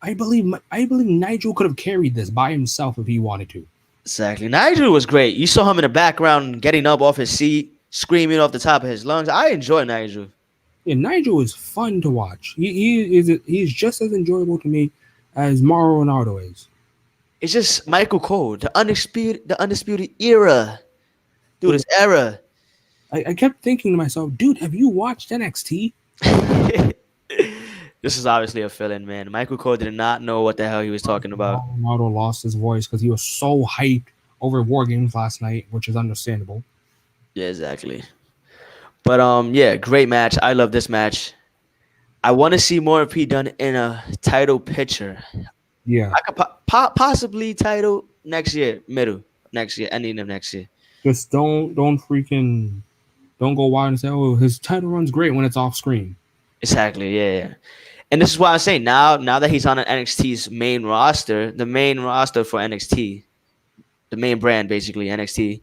I believe Nigel could have carried this by himself if he wanted to. Exactly. Nigel was great. You saw him in the background getting up off his seat, screaming off the top of his lungs. I enjoy Nigel. Yeah, Nigel is fun to watch. He's just as enjoyable to me as Mauro Ronaldo is. It's just Michael Cole, the undisputed era. Dude, it's era. I kept thinking to myself, dude, have you watched NXT? This is obviously a fill-in, man. Michael Cole did not know what the hell he was talking about. Ronaldo lost his voice because he was so hyped over War Games last night, which is understandable. Yeah, exactly. But yeah, great match. I love this match. I want to see more of Pete Dunne in a title picture. Yeah, I could possibly title next year, middle next year, ending of next year. just don't freaking Don't go wild and say, "Oh, his title run's great" when it's off screen. Exactly. Yeah, yeah. And this is why I'm saying now that he's on NXT's main roster, the main roster for NXT, the main brand basically NXT,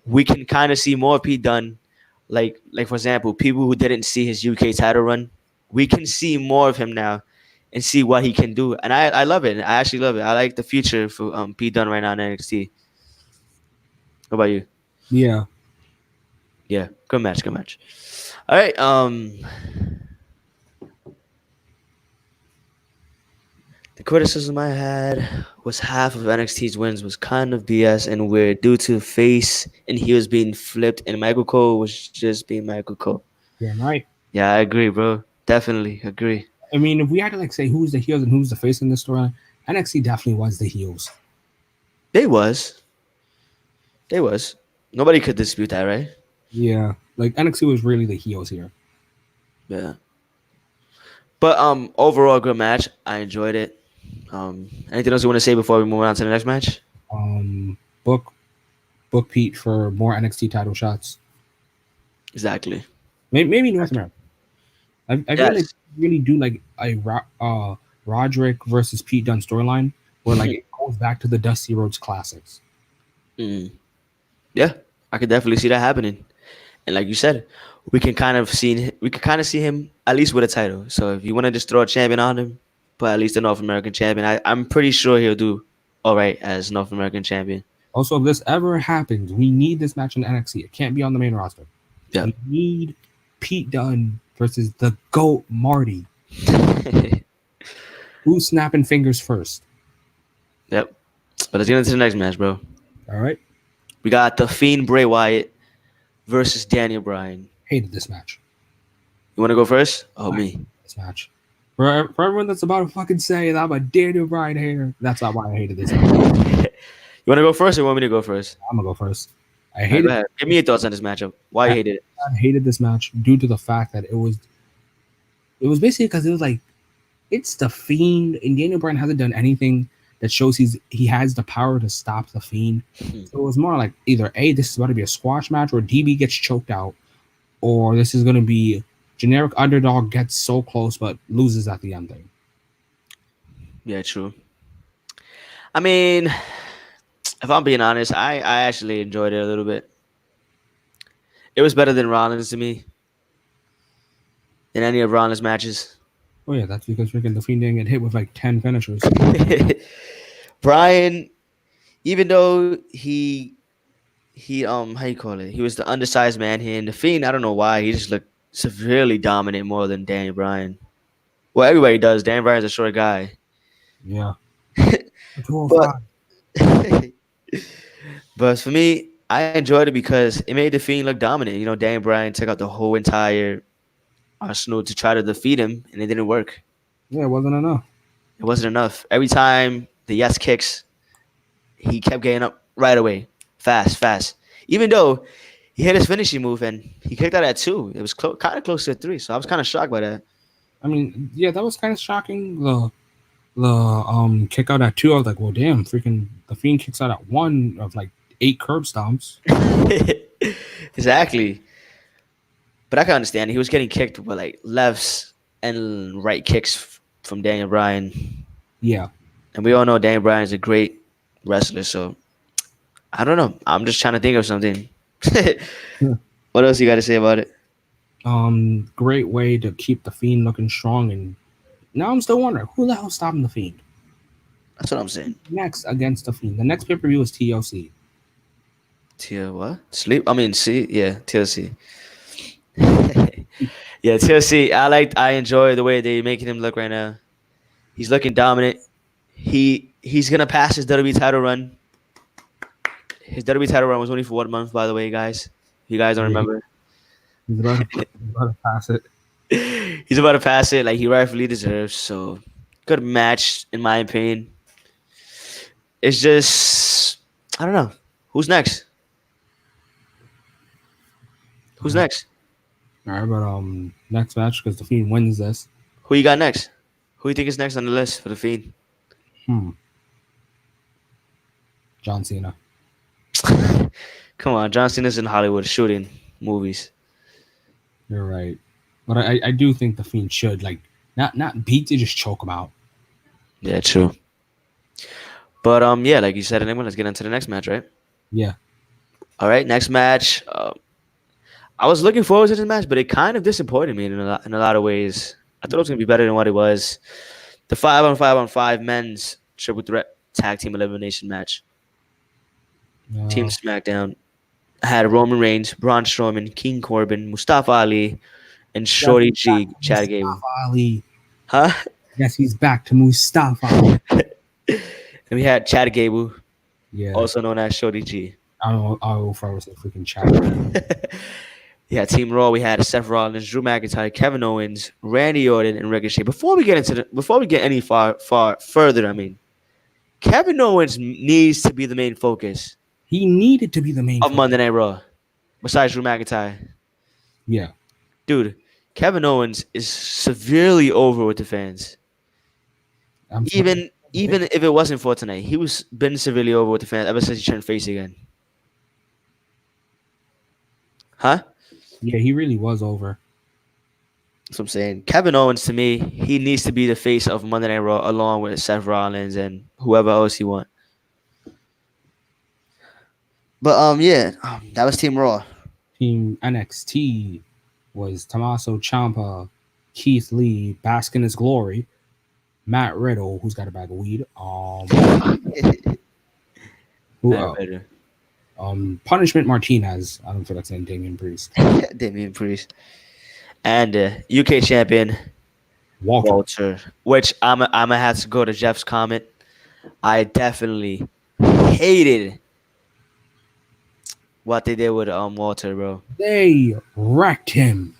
we can kind of see more Pete Dunne. Like for example, people who didn't see his UK title run, we can see more of him now, and see what he can do. And I love it. I actually love it. I like the future for Pete Dunne right now in NXT. What about you? Yeah, Yeah, good match, good match. All right. The criticism I had was half of NXT's wins was kind of BS and weird due to face and he was being flipped and Michael Cole was just being Michael Cole. damn right. Yeah, I agree, bro. Definitely agree. I mean, if we had to like say who's the heels and who's the face in this storyline, NXT definitely was the heels. They was. They was. Nobody could dispute that, right? Yeah, like NXT was really the heels here. Yeah. But overall good match. I enjoyed it. Anything else you want to say before we move on to the next match? Um, book book Pete for more NXT title shots. Exactly. Maybe North America. I feel like Yes. really do like a Roderick versus Pete Dunne storyline where like it goes back to the Dusty Rhodes classics. Mm. Yeah, I could definitely see that happening. And like you said, we can kind of see him at least with a title. So if you want to just throw a champion on him, but at least a North American champion, I'm pretty sure he'll do all right as North American champion. Also, if this ever happens, we need this match in NXT. It can't be on the main roster. Yep. We need Pete Dunne versus the GOAT Marty. Who's snapping fingers first? Yep. But let's get into the next match, bro. All right. We got the Fiend Bray Wyatt versus Daniel Bryan. Hated this match. You want to go first? Oh, I me. hated this match. For everyone that's about to fucking say that I'm a Daniel Bryan hater, that's not why I hated this match. You want to go first or you want me to go first? I'm gonna go first. I All right, hated go ahead. Give me your thoughts on this matchup. Why you I hated it? hated this match due to the fact that it was basically because it was like it's the Fiend and Daniel Bryan hasn't done anything that shows he has the power to stop the Fiend. So it was more like either A, this is about to be a squash match, or DB gets choked out, or this is gonna be generic underdog gets so close but loses at the end thing. Yeah, true. I mean, if I'm being honest, I actually enjoyed it a little bit. It was better than Rollins to me in any of Rollins' matches. Oh yeah, that's because freaking the Fiend didn't get hit with like 10 finishers. Brian, even though he how you call it, he was the undersized man here in the Fiend. I don't know why he just looked severely dominant more than Daniel Bryan. Well, everybody does. Daniel Bryan's a short guy, Yeah. but 205. but for me, I enjoyed it because it made the Fiend look dominant. You know, Daniel Bryan took out the whole entire arsenal to try to defeat him, and it didn't work. Yeah, it wasn't enough. It wasn't enough. Every time the yes kicks, he kept getting up right away, fast, fast. Even though he hit his finishing move and he kicked out at 2, it was kind of close to 3. So I was kind of shocked by that. I mean, yeah, that was kind of shocking. The kick out at 2, I was like, well, damn, freaking the Fiend kicks out at 1 of like 8 curb stomps. Exactly. But I can understand he was getting kicked with like lefts and right kicks from Daniel Bryan, Yeah. and we all know Daniel Bryan is a great wrestler. So I don't know. I'm just trying to think of something. What else you got to say about it? Great way to keep the Fiend looking strong. And now I'm still wondering who the hell's stopping the Fiend That's what I'm saying. next against the Fiend. The next pay per view is TLC. Tier what? Sleep? I mean, C. Yeah, TLC. Yeah, TLC. I enjoy the way they making him look right now. He's looking dominant. He's gonna pass his WWE title run. His WWE title run was only for 1 month, by the way, guys. If you guys don't remember, He's about to pass it. he's about to pass it like he rightfully deserves. So, good match in my opinion. It's just I don't know who's next. Who's next? All right, but next match because the Fiend wins this. Who you got next? Who you think is next on the list for the Fiend? Hmm. John Cena. Come on, John Cena's in Hollywood shooting movies. You're right. But I do think the Fiend should like not beat to just choke him out. Yeah, true. But yeah, like you said, anyway, let's get into the next match, right? Yeah. All right, next match. I was looking forward to this match, but it kind of disappointed me in a lot of ways. I thought it was gonna be better than what it was. The 5-on-5-on-5 men's triple threat tag team elimination match. Team Uh, SmackDown had Roman Reigns, Braun Strowman, King Corbin, Mustafa Ali, and yes, Shorty he's back G. to Chad Gable. Mustafa Ali. Huh? Yes, he's back to Mustafa Ali. And we had Chad Gable, Yeah. also known as Shorty G. I don't know. I'll go if I was a freaking Chad. Yeah, Team Raw. We had Seth Rollins, Drew McIntyre, Kevin Owens, Randy Orton, and Ricochet. Before we get any far further, I mean, Kevin Owens needs to be the main focus He needed to be the main of focus. Monday Night Raw, besides Drew McIntyre. Yeah. Dude, Kevin Owens is severely over with the fans. I'm surprised. Even if it wasn't for tonight, he was been severely over with the fans ever since he turned face again. Huh? Yeah, he really was over. That's what I'm saying. Kevin Owens, to me, he needs to be the face of Monday Night Raw along with Seth Rollins and whoever else he want. But yeah, that was Team Raw. Team NXT was Tommaso Ciampa, Keith Lee, bask in his glory, Matt Riddle, who's got a bag of weed. Who Matt Riddle. Punishment Martinez. I don't feel like saying Damian Priest. Damian Priest. And UK champion Walter. Walter. Which I'm gonna have to go to Jeff's comment. I definitely hated what they did with Walter, bro. They wrecked him.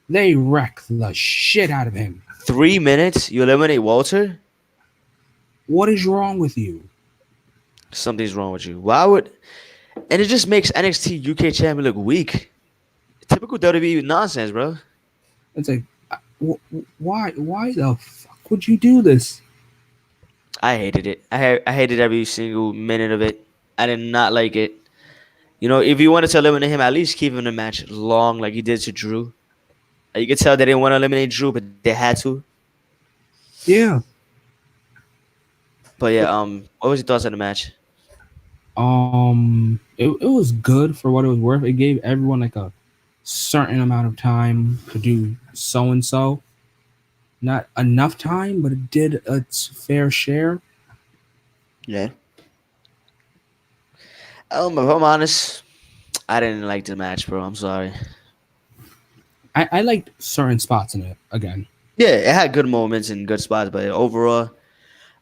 They wrecked the shit out of him. 3 minutes, you eliminate Walter? What is wrong with you? Something's wrong with you. Why would and it just makes NXT UK champion look weak. Typical WWE nonsense, bro. It's like, why the fuck would you do this? I hated it. I hated every single minute of it. I did not like it. You know, if you wanted to eliminate him, at least keep him in the match long, like you did to Drew. You could tell they didn't want to eliminate Drew, but they had to. Yeah. But yeah, what was your thoughts on the match? It was good for what it was worth. It gave everyone like a certain amount of time to do so and so. Not enough time, but it did its fair share. Yeah. If I'm honest, I didn't like the match, bro. I'm sorry. I liked certain spots in it again. Yeah, it had good moments and good spots, but overall,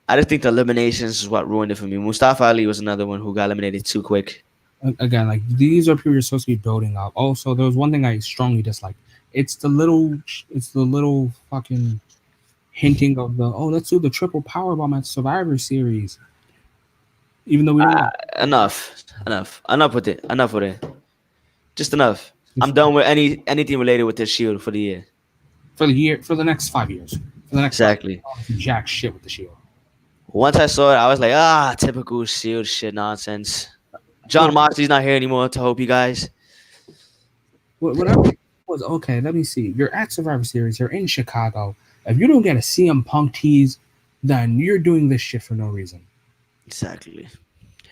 I just think the eliminations is what ruined it for me. Mustafa Ali was another one who got eliminated too quick. Again, like these are people you're supposed to be building up. Also, there was one thing I strongly dislike. It's the little fucking hinting of the let's do the triple power bomb at Survivor Series. Even though we know Enough with it. Enough with it. Just enough. I'm done with anything related with this Shield for the year. for the next 5 years. For the next Exactly. 5 years, jack shit with the Shield. Once I saw it, I was like, typical Shield shit nonsense. John Moxley's not here anymore to help you guys. Whatever was okay. Let me see. You're at Survivor Series. You're in Chicago. If you don't get a CM Punk tease, then you're doing this shit for no reason. Exactly.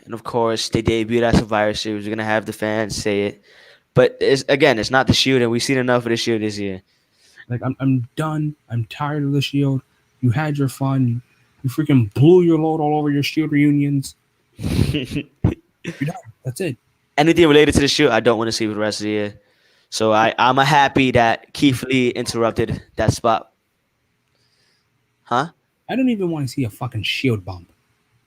And of course, they debuted at Survivor Series. We're gonna have the fans say it, but it's not the Shield, and we've seen enough of the Shield this year. Like I'm done. I'm tired of the Shield. You had your fun. You freaking blew your load all over your Shield reunions. You're done. That's it. Anything related to the Shield, I don't want to see for the rest of the year. So I'm happy that Keith Lee interrupted that spot. Huh? I don't even want to see a fucking Shield bump.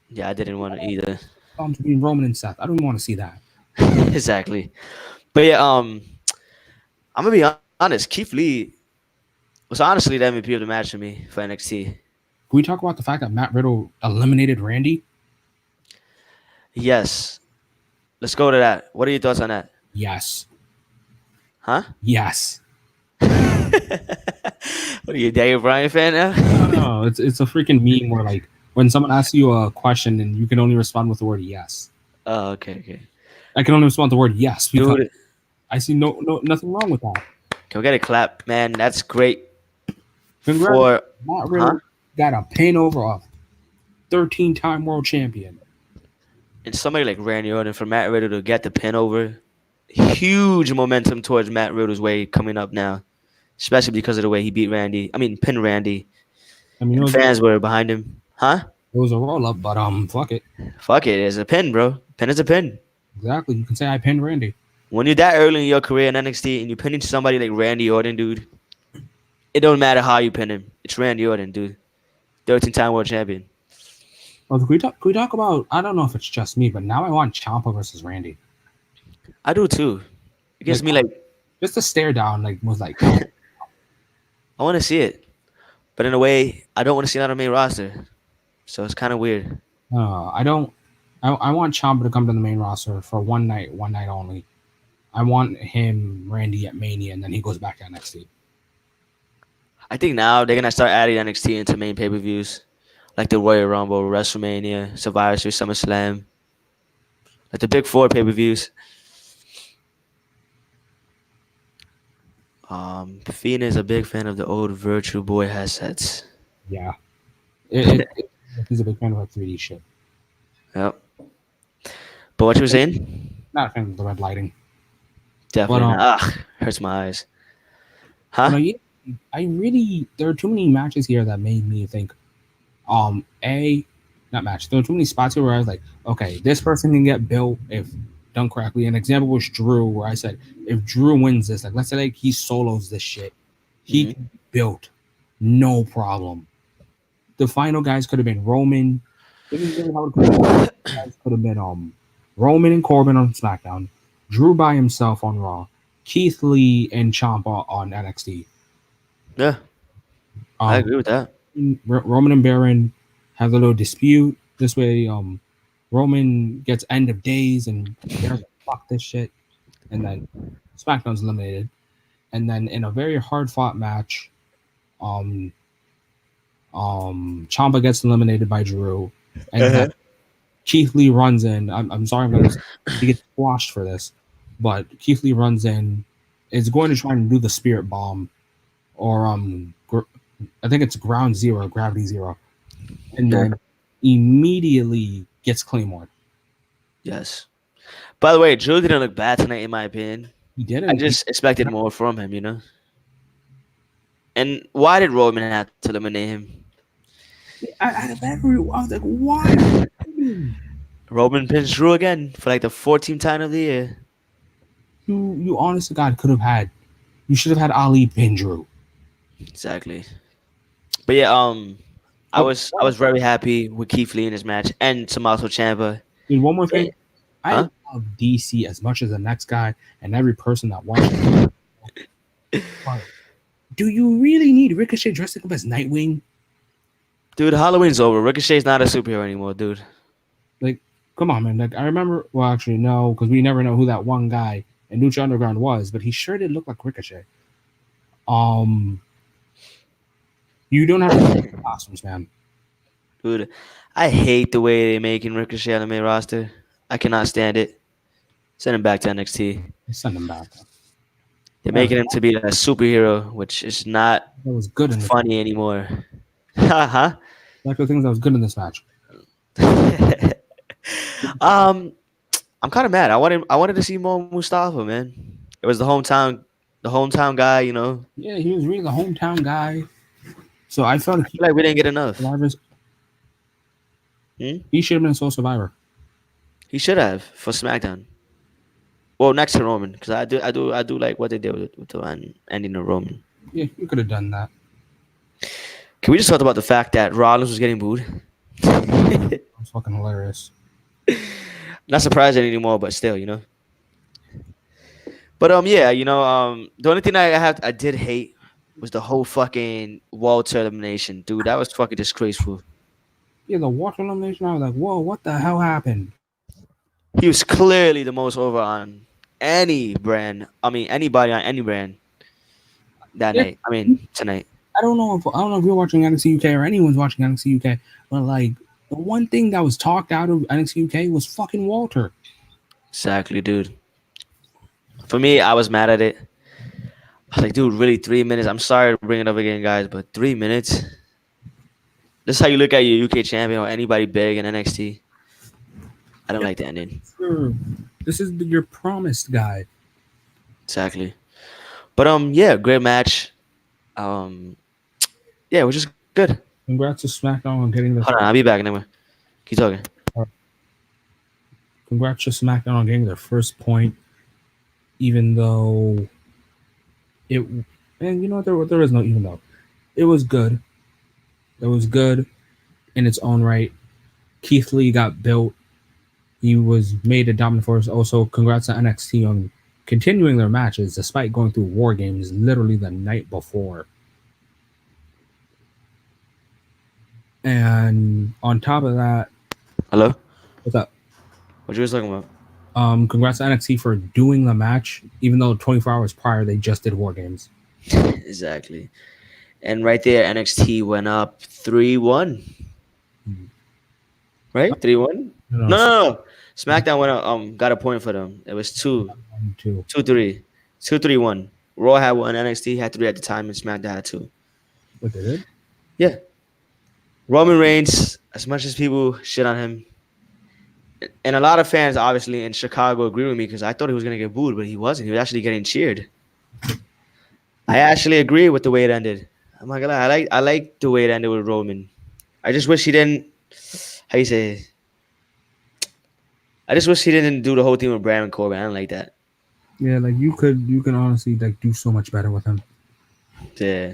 Yeah, I didn't want to either. Bump between Roman and Seth. I don't even want to see that. Exactly. But yeah, I'm gonna be honest. Keith Lee was honestly the MVP of the match for me for NXT. Can we talk about the fact that Matt Riddle eliminated Randy? Yes. Let's go to that. What are your thoughts on that? Yes. Huh? Yes. What are you, a Daniel Bryan fan now? No, it's a freaking meme where like when someone asks you a question and you can only respond with the word yes. Oh, okay. I can only respond with the word yes because Dude, I see no nothing wrong with that. Can we get a clap, man? That's great Congrats, for, Matt huh? Riddle got a pin over a 13-time world champion. And somebody like Randy Orton for Matt Riddle to get the pin over. Huge momentum towards Matt Riddle's way coming up now, especially because of the way he beat Randy. I mean, pinned Randy, I mean, and fans were behind him. Huh? it was a roll up, but fuck it. Fuck it, it's a pin, bro. Pin is a pin. Exactly. You can say I pinned Randy. When you're that early in your career in NXT and you're pinning somebody like Randy Orton, dude, it don't matter how you pin him. It's Randy Orton, dude. 13-time world champion. Oh, can we talk about? I don't know if it's just me, but now I want Ciampa versus Randy. I do too. It gives Like me like just a stare down. Like was like, I want to see it, but in a way, I don't want to see it on the main roster. So it's kind of weird. I don't. I want Ciampa to come to the main roster for one night only. I want him, Randy, at Mania, and then he goes back to NXT. I think now they're gonna start adding NXT into main pay-per-views, like the Royal Rumble, WrestleMania, Survivor Series, SummerSlam, like the big four pay-per-views. Fiend is a big fan of the old Virtual Boy headsets. Yeah, he's a big fan of like 3D shit. Yep. But what you were saying? Not a fan of the red lighting. Definitely But not. Ugh, hurts my eyes. but Huh? I really there are too many matches here that made me think. A not match. There are too many spots here where I was like, okay, this person can get built if done correctly. An example was Drew, where I said if Drew wins this, like let's say like he solos this shit, he can be built, no problem. The final guys could have been Roman. This is really how it could have been. Guys could have been Roman and Corbin on SmackDown, Drew by himself on Raw, Keith Lee and Ciampa on NXT. Yeah, I agree with that. Roman and Baron have a little dispute. This way, Roman gets end of days and Baron's like, fuck this shit. And then SmackDown's eliminated. And then in a very hard fought match, Ciampa gets eliminated by Drew. And then Keith Lee runs in. I'm sorry, he gets squashed for this. But Keith Lee runs in, is going to try and do the spirit bomb. Or I think it's ground zero, gravity zero. And then immediately gets Claymore. Yes. By the way, Drew didn't look bad tonight, in my opinion. He did it. I just expected more from him, you know? And why did Roman have to eliminate him? I was like, why? Roman pins Drew again for like the 14th time of the year. You honest to God could have had. You should have had Ali pin Drew. Exactly. But yeah, I was very happy with Keith Lee in his match and Tommaso Ciampa. Dude, one more thing. I love DC as much as the next guy and every person that watches. Do you really need Ricochet dressing up as Nightwing? Dude, Halloween's over. Ricochet's not a superhero anymore, dude. Like, come on, man. Like, I remember. Well, actually, no, because we never know who that one guy in Lucha Underground was, but he sure did look like Ricochet. You don't have to do costumes, man. Dude, I hate the way they're making Ricochet on the main roster. I cannot stand it. Send him back to NXT. Send him back. They're making him to be a superhero, which is not that was good in funny anymore. Huh? Like the things that was good in this match. I'm kind of mad. I wanted to see more Mustafa, man. It was the hometown guy, you know. Yeah, he was really the hometown guy. So I felt like we didn't get enough. He should have been a Soul Survivor. He should have for SmackDown. Well, next to Roman, because I do like what they did with the ending of Roman. Yeah, you could have done that. Can we just talk about the fact that Rollins was getting booed? It's fucking hilarious. Not surprising anymore, but still, you know. But yeah, you know, the only thing I did hate was the whole fucking Walter elimination, dude. That was fucking disgraceful. Yeah, the Walter elimination. I was like, whoa, what the hell happened? He was clearly the most over on any brand. I mean, anybody on any brand that night. I mean, tonight. I don't know if you're watching NXT UK or anyone's watching NXT UK, but like the one thing that was talked out of NXT UK was fucking Walter. Exactly, dude. For me, I was mad at it. I was like, dude, really 3 minutes? I'm sorry to bring it up again, guys, but 3 minutes? This is how you look at your UK champion or anybody big in NXT. I don't Yeah, like the ending. sure. This is your promised guy. Exactly. But yeah, great match. Um, yeah, it was just good. Congrats to SmackDown on getting Hold their on, I'll be back anyway. Keep talking. congrats to SmackDown on getting their first point, even though it and you know what, there is no even though. It was good. It was good in its own right. Keith Lee got built. He was made a dominant force. Also, congrats to NXT on continuing their matches despite going through war games literally the night before. And on top of that, Hello? what's up? What you was talking about? Congrats to NXT for doing the match, even though 24 hours prior they just did war games. Exactly. And right there, NXT went up 3-1. Hmm. Right? 3-1? You know, No, no, no. SmackDown went up, got a point for them. It was 2. 2-3. 2-3-1. Raw had one, NXT had three at the time, and SmackDown had two. What they did? Yeah. Roman Reigns, as much as people shit on him, and a lot of fans obviously in Chicago agree with me because I thought he was gonna get booed, but he wasn't. He was actually getting cheered. I actually agree with the way it ended. I'm not gonna lie. I like the way it ended with Roman. I just wish he didn't. How you say? I just wish he didn't do the whole thing with Baron Corbin. I don't like that. Yeah, like you can honestly like do so much better with him. Yeah.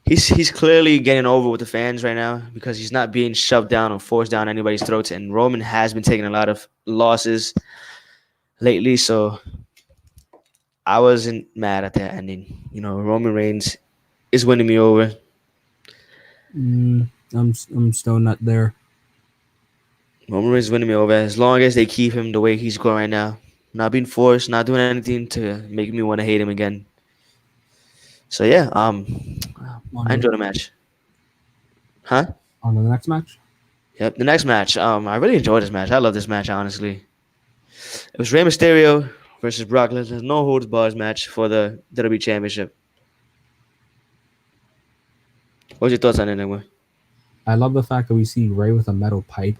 He's clearly getting over with the fans right now because he's not being shoved down or forced down anybody's throats. And Roman has been taking a lot of losses lately, so I wasn't mad at that ending. You know, Roman Reigns is winning me over. I'm still not there. Roman Reigns is winning me over as long as they keep him the way he's going right now, not being forced, not doing anything to make me want to hate him again. So yeah, On I to enjoyed the match. Huh? on to the next match. Yep. The next match, I really enjoyed this match. I love this match, honestly. It was Rey Mysterio versus Brock Lesnar. No holds bars match for the WWE Championship. What's your thoughts on it, anyway? I love the fact that we see Ray with a metal pipe.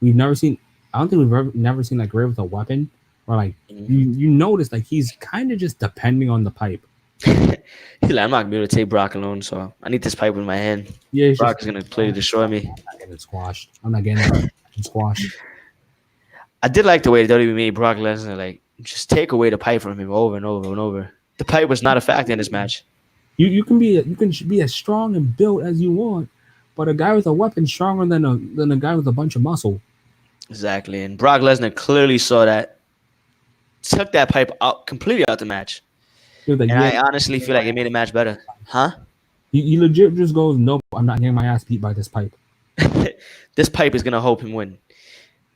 We've never seen. I don't think we've never seen like Ray with a weapon, or like you notice like he's kind of just depending on the pipe. He's like, I'm not gonna be able to take Brock alone, so I need this pipe in my hand. Yeah, it's Brock just is gonna clearly destroy me. I'm not getting squashed. I'm not getting squashed. I did like the way WWE made Brock Lesnar like just take away the pipe from him over and over and over. The pipe was not a factor in this match. You can be as strong and built as you want, but a guy with a weapon stronger than a guy with a bunch of muscle. Exactly, and Brock Lesnar clearly saw that, took that pipe out completely out the match, He was like, and yeah, I honestly feel like it made the match better. Huh? he legit just goes, nope, I'm not getting my ass beat by this pipe. This pipe is gonna help him win.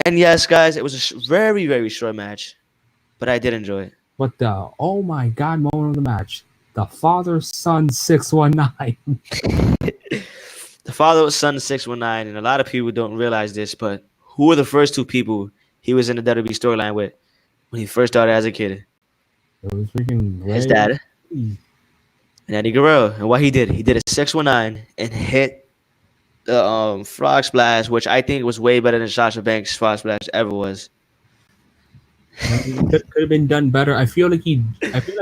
And yes, guys, it was a very, very short match, but I did enjoy it. But the oh my god moment of the match, the father son 619. The father was son 619, and a lot of people don't realize this, but who were the first two people he was in the WWE storyline with when he first started as a kid? It was freaking His Ray. dad and Eddie Guerrero. And what he did a 619 and hit the frog splash, which I think was way better than Sasha Banks' frog splash ever was. Could have been done better. I feel like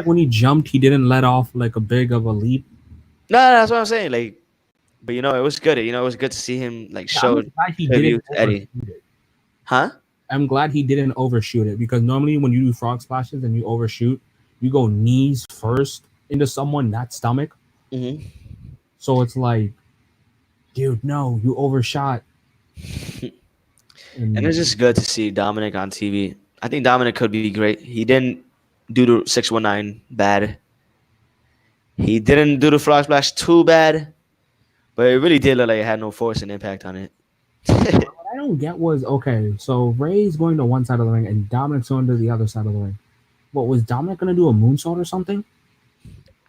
when he jumped, he didn't let off like a big of a leap. No, that's what I'm saying. Like, but you know, it was good. You know, it was good to see him like show I'm glad he tribute didn't to Eddie. overshoot it. Huh? I'm glad he didn't overshoot it because normally when you do frog splashes and you overshoot, you go knees first into someone, not stomach. Mm-hmm. So it's like, dude, no, you overshot. And it's just good to see Dominic on TV. I think Dominic could be great. He didn't do the 619 bad. He didn't do the frog splash too bad, but it really did look like it had no force and impact on it. What I don't get was okay, so Ray's going to one side of the ring and Dominic's going to the other side of the ring. What was Dominic going to do, a moonsault or something?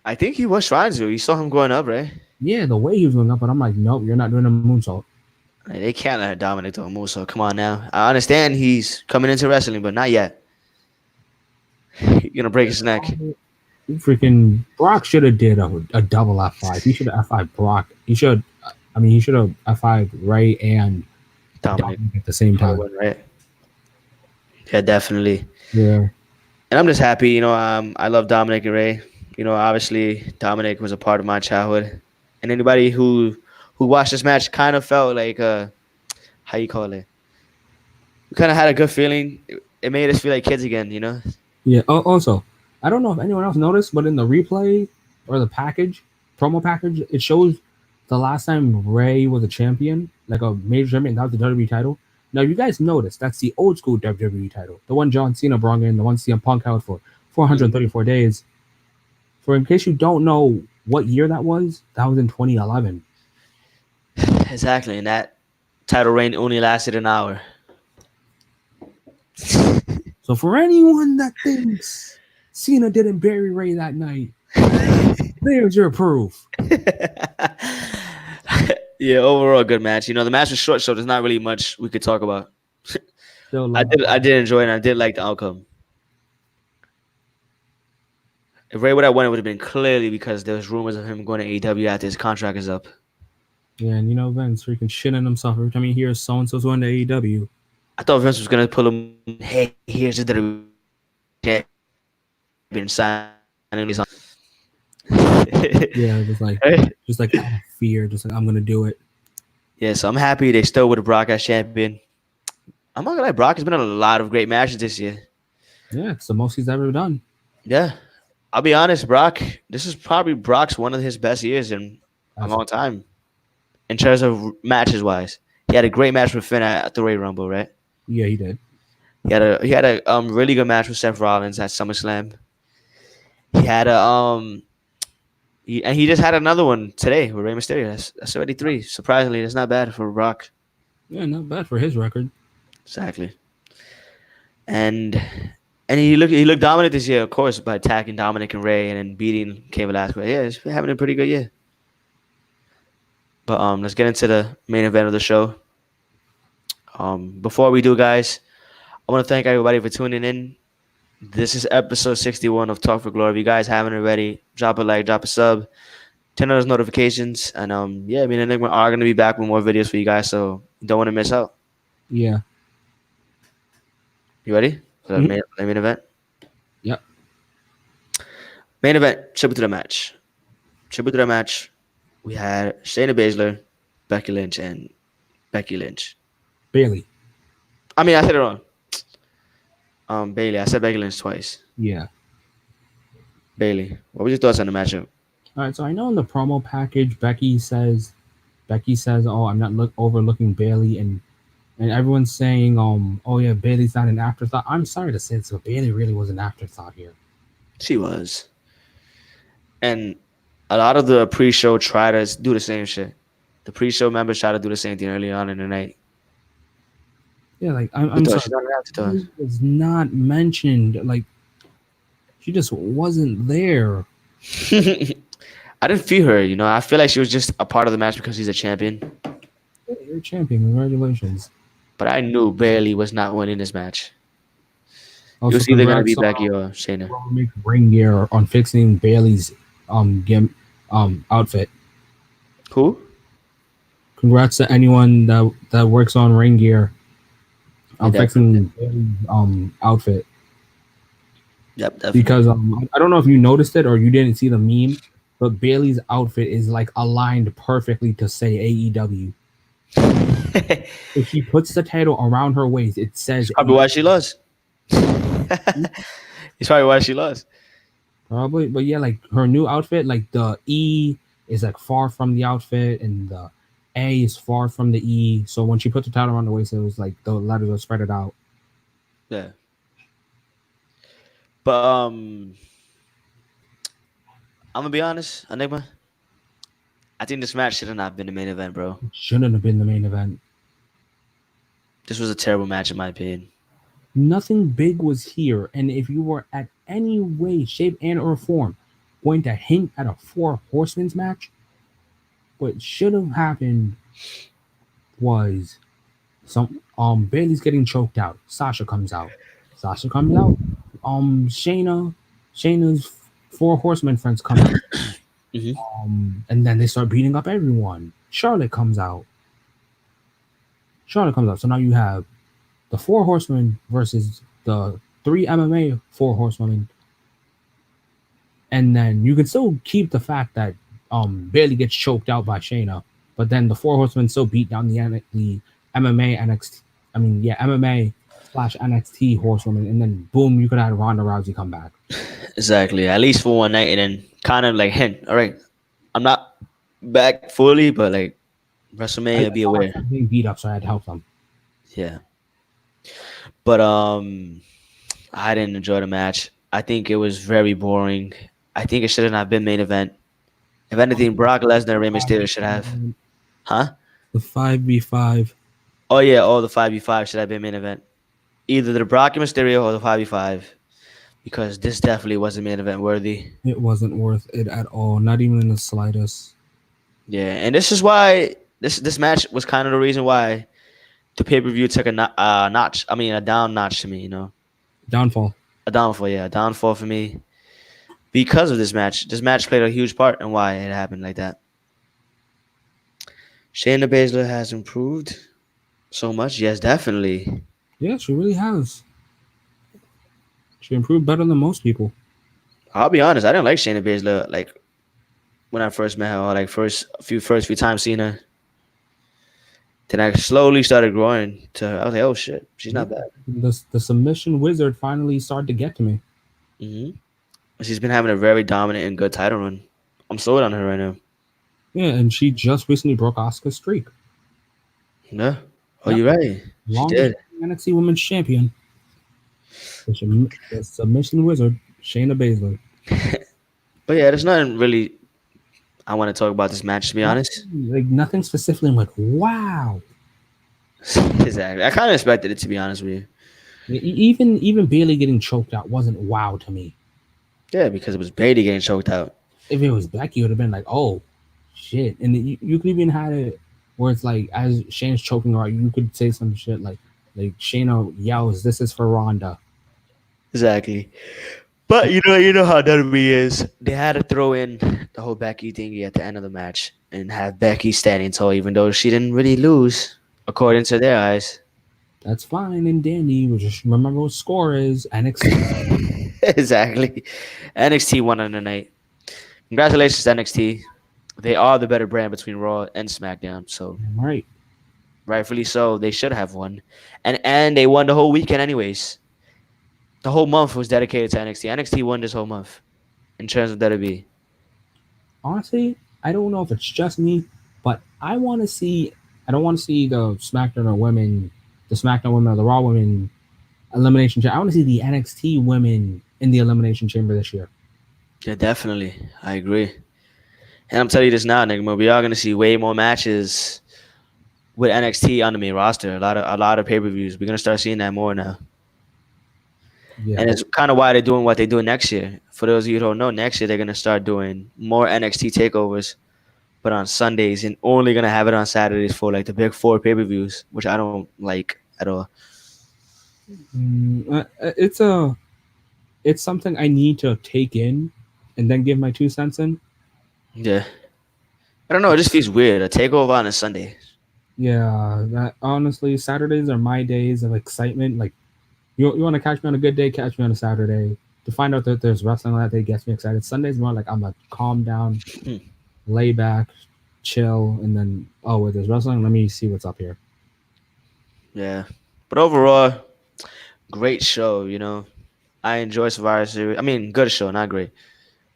I think he was trying to. You saw him going up, right? Yeah, the way he was going up, but I'm like, nope, you're not doing a moonsault. Like, they can't let Dominic do a move, so come on now. I understand he's coming into wrestling, but not yet. You're gonna break his neck. Freaking Brock should have did a double F5. He should have F5 Brock. He should. I mean, he should have F5 Ray and Dominic Dominic at the same for the time. win, right? Yeah, definitely. Yeah. And I'm just happy, I love Dominic and Ray. Obviously Dominic was a part of my childhood, and anybody who watched this match kind of felt like how you call it. We kind of had a good feeling. It made us feel like kids again, you know. Yeah. Oh, also, I don't know if anyone else noticed, but in the replay or the package, promo package, it shows the last time Ray was a champion, like a major champion, that was the WWE title. Now, you guys notice that's the old school WWE title, the one John Cena brought in, the one CM Punk held for Mhm. 434 days. For in case you don't know what year that was in 2011. Exactly, and that title reign only lasted an hour. So for anyone that thinks Cena didn't bury Ray that night, there's your proof. Yeah, overall good match. The match was short, so there's not really much we could talk about. Still I love did I did enjoy it, and I did like the outcome. If Ray would have won, it would have been clearly because there was rumors of him going to AEW after his contract is up. Yeah, and Vince freaking shitting himself every time he hears so and so's going to AEW. I thought Vince was gonna pull him. Hey, here's the WWE champion signing these on. Yeah, just like out of fear, just like I'm gonna do it. Yeah, so I'm happy they still with Brock as champion. I'm not gonna lie, Brock has been in a lot of great matches this year. Yeah, it's the most he's ever done. Yeah, I'll be honest, Brock. This is probably Brock's one of his best years in a That's long time in terms of matches wise. He had a great match with Finn at the Royal Rumble, right? Yeah, he did. He had a really good match with Seth Rollins at SummerSlam. He had a and he just had another one today with Rey Mysterio. That's already three. Surprisingly, that's not bad for Brock. Yeah, not bad for his record. Exactly. And he looked dominant this year, of course, by attacking Dominic and Ray and then beating Cain Velasquez. Yeah, he's been having a pretty good year. But let's get into the main event of the show. Before we do, guys, I want to thank everybody for tuning in. This is episode 61 of Talk for Glory. If you guys haven't already, drop a like, drop a sub, turn on those notifications, and yeah, me and Enigma are gonna be back with more videos for you guys, so you don't want to miss out. Yeah. You ready for the Mhm. main event? Yep. Main event, tribute to the match. Tribute to the match. We had Shayna Baszler, Becky Lynch, and Becky Lynch. Bailey. I mean, I said it wrong. Bailey. I said Becky Lynch twice. Yeah. Bailey. What was your thoughts on the matchup? All right. So I know in the promo package, Becky says, "Oh, I'm not overlooking Bailey," and everyone's saying, "Oh yeah, Bailey's not an afterthought." I'm sorry to say this, but Bailey really was an afterthought here. She was. And a lot of the pre-show try to do the same shit. The pre-show members try to do the same thing early on in the night. Yeah, like I'm sorry, She's not an afterthought. Bailey was not mentioned. Like she just wasn't there. I didn't feel her, I feel like she was just a part of the match because she's a champion. Hey, you're a champion. Congratulations. But I knew Bailey was not winning this match. It Also, was either gonna be congrats Becky or Shayna. Ring Gear on fixing Bailey's outfit. Who? Congrats to anyone that works on Ring Gear. I'm Yeah, fixing Bailey's outfit Yep, definitely. because I don't know if you noticed it or you didn't see the meme, but Bailey's outfit is like aligned perfectly to say AEW. If she puts the title around her waist, it says Probably why she lost. It's probably why she lost. Probably, but yeah, like her new outfit, like the E is like far from the outfit, and the A is far from the E. So when she put the title around the waist, it was like the letters were spread it out. Yeah. But I'm gonna be honest, Enigma. I think this match should have not been the main event, bro. It shouldn't have been the main event. This was a terrible match in my opinion. Nothing big was here, and if you were at any way, shape, and or form going to hint at a Four Horsemen's match, what should have happened was some Bailey's getting choked out. Sasha comes out. Shayna's Four Horsemen friends come out, Hmm. and then they start beating up everyone. Charlotte comes out. Charlotte comes out. So now you have the Four Horsemen versus the three MMA Four Horsewomen, and then you can still keep the fact that Bailey gets choked out by Shayna, but then the Four Horsemen still beat down the MMA NXT. I mean, yeah, MMA slash NXT Horsewomen, and then boom, you could have Ronda Rousey come back. Exactly. At least for one night, and then kind of like hint. All right, I'm not back fully, but like I WrestleMania, be saw my aware. friend being beat up, so I had to help them. Yeah. But I didn't enjoy the match. I think it was very boring. I think it should have not been main event. If anything, Brock Lesnar and Rey Mysterio should have. Huh? The 5v5. Oh yeah, all the 5v5 should have been main event. Either the Brock and Mysterio or the 5v5. Because this definitely wasn't main event worthy. It wasn't worth it at all, not even in the slightest. Yeah, and this is why this match was kind of the reason why the pay per view took a notch. I mean, a down notch to me. You know, Downfall. a downfall. Yeah, a downfall for me because of this match. This match played a huge part in why it happened like that. Shayna Baszler has improved so much. Yes, definitely. Yeah, she really has. She improved better than most people. I'll be honest. I didn't like Shayna Baszler like when I first met her, or like first few times seeing her. Then I slowly started growing to her. I was like, oh shit, she's Yeah. not bad. The submission wizard finally started to get to me. Hmm. She's been having a very dominant and good title run. I'm sold on her right now. Yeah, and she just recently broke Asuka's streak. Yeah. Oh, Yep, you're right. She longest did. NXT Women's Champion. The submission wizard, Shayna Baszler. But yeah, there's nothing really I want to talk about this match, to be honest. Nothing specifically. I'm like, wow. Exactly. I kind of expected it, to be honest with you. Even Bailey getting choked out wasn't wow to me. Yeah, because it was Brady getting choked out. If it was Becky, it would have been like, oh, shit. And you could even had it where it's like, as Shayna's choking her, you could say some shit like Shayna yells, "This is for Ronda." Exactly. But you know how WWE is. They had to throw in the whole Becky thingy at the end of the match and have Becky standing tall, even though she didn't really lose, according to their eyes. That's fine and dandy. We just remember what score is. NXT. Exactly. NXT won on the night. Congratulations, NXT. They are the better brand between Raw and SmackDown. So Right. rightfully so, they should have won. And they won the whole weekend anyways. The whole month was dedicated to NXT. NXT won this whole month in terms of WWE. Honestly, I don't know if it's just me, but I want to see. I don't want to see the SmackDown women or the Raw women elimination chamber. I want to see the NXT women in the elimination chamber this year. Yeah, definitely. I agree. And I'm telling you this now, Nigma, we are gonna see way more matches with NXT on the main roster. A lot of pay-per-views. We're gonna start seeing that more now. Yeah. And it's kind of why they're doing what they do next year. For those of you who don't know, next year they're gonna start doing more NXT takeovers, but on Sundays, and only gonna have it on Saturdays for like the big four pay-per-views, which I don't like at all. It's something I need to take in, and then give my 2 cents in. Yeah, I don't know. It just feels weird. A takeover on a Sunday. Yeah, that honestly, Saturdays are my days of excitement. Like, you want to catch me on a good day, catch me on a Saturday. To find out that there's wrestling that day gets me excited. Sunday's more like I'm a calm down, Hmm. lay back, chill, and then wait, there's wrestling. Let me see what's up here. Yeah, but overall, great show. I enjoy Survivor Series. I mean, good show, not great.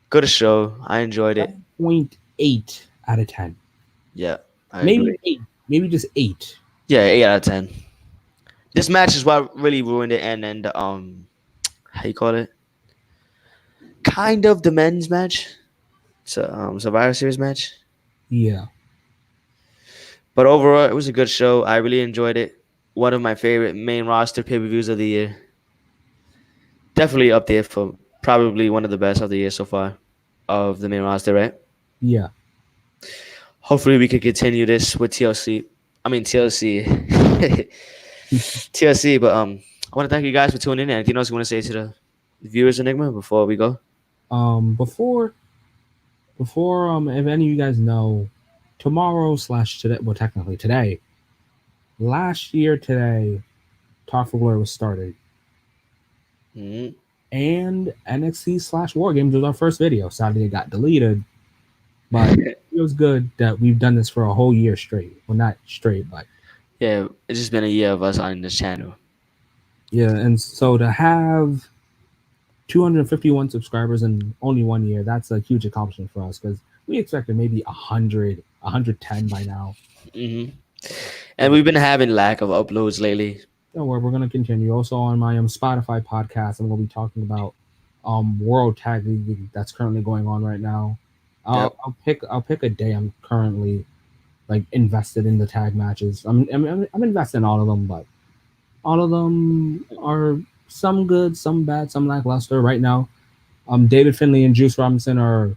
Good show. I enjoyed it. 7.8 out of 10. Yeah, I Maybe agree. 8. Maybe just 8. Yeah, 8 out of 10. This match is what really ruined it, and then the how you call it? Kind of the men's match. So Survivor Series match. Yeah. But overall, it was a good show. I really enjoyed it. One of my favorite main roster pay per views of the year. Definitely up there for probably one of the best of the year so far of the main roster, right? Yeah. Hopefully, we can continue this with TLC. I mean TLC, TLC. But I want to thank you guys for tuning in. Anything else you want to say to the viewers, Enigma, before we go? Before if any of you guys know, tomorrow slash today, well, technically today, last year today, Talk for Glory was started, Hmm. and NXT slash War Games was our first video. Sadly, it got deleted, but it feels good that we've done this for a whole year straight. Well, not straight, but Yeah, it's just been a year of us on this channel. yeah. And so to have 251 subscribers in only 1 year, that's a huge accomplishment for us because we expected maybe 100, 110 by now. Hmm. And So we've been having lack of uploads lately. don't worry, we're gonna continue. Also on my Spotify podcast, I'm gonna be talking about World Tag League that's currently going on right now. Yep. I'll pick a day I'm currently like invested in the tag matches. I'm invested in all of them, but all of them are some good, some bad, some lackluster. Right now, David Finlay and Juice Robinson are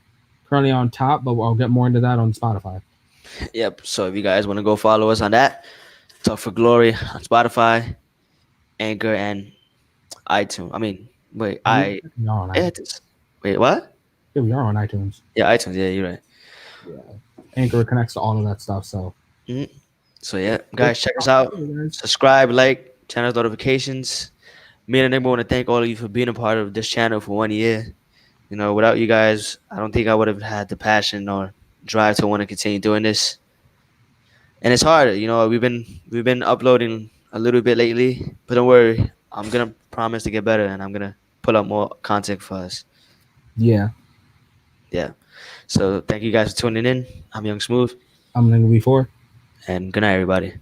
currently on top, but I'll get more into that on Spotify. Yep. So if you guys want to go follow us on that, Talk for Glory on Spotify, Anchor, and iTunes. I mean, wait, We are on iTunes. iTunes. Wait, what? Yeah, we are on iTunes. Yeah, iTunes. Yeah, you're right. Yeah, Anchor connects to all of that stuff. So Mhm. So yeah, look guys, check us out out. there, guys. Subscribe, like, channel notifications. Me and Nick want to thank all of you for being a part of this channel for 1 year. You know, without you guys, I don't think I would have had the passion or drive to want to continue doing this. And it's hard, you know. We've been uploading a little bit lately, but don't worry. I'm gonna promise to get better, and I'm gonna pull up more content for us. Yeah, Yeah. So thank you guys for tuning in. I'm Young Smooth, I'm gonna be for. and good night, everybody.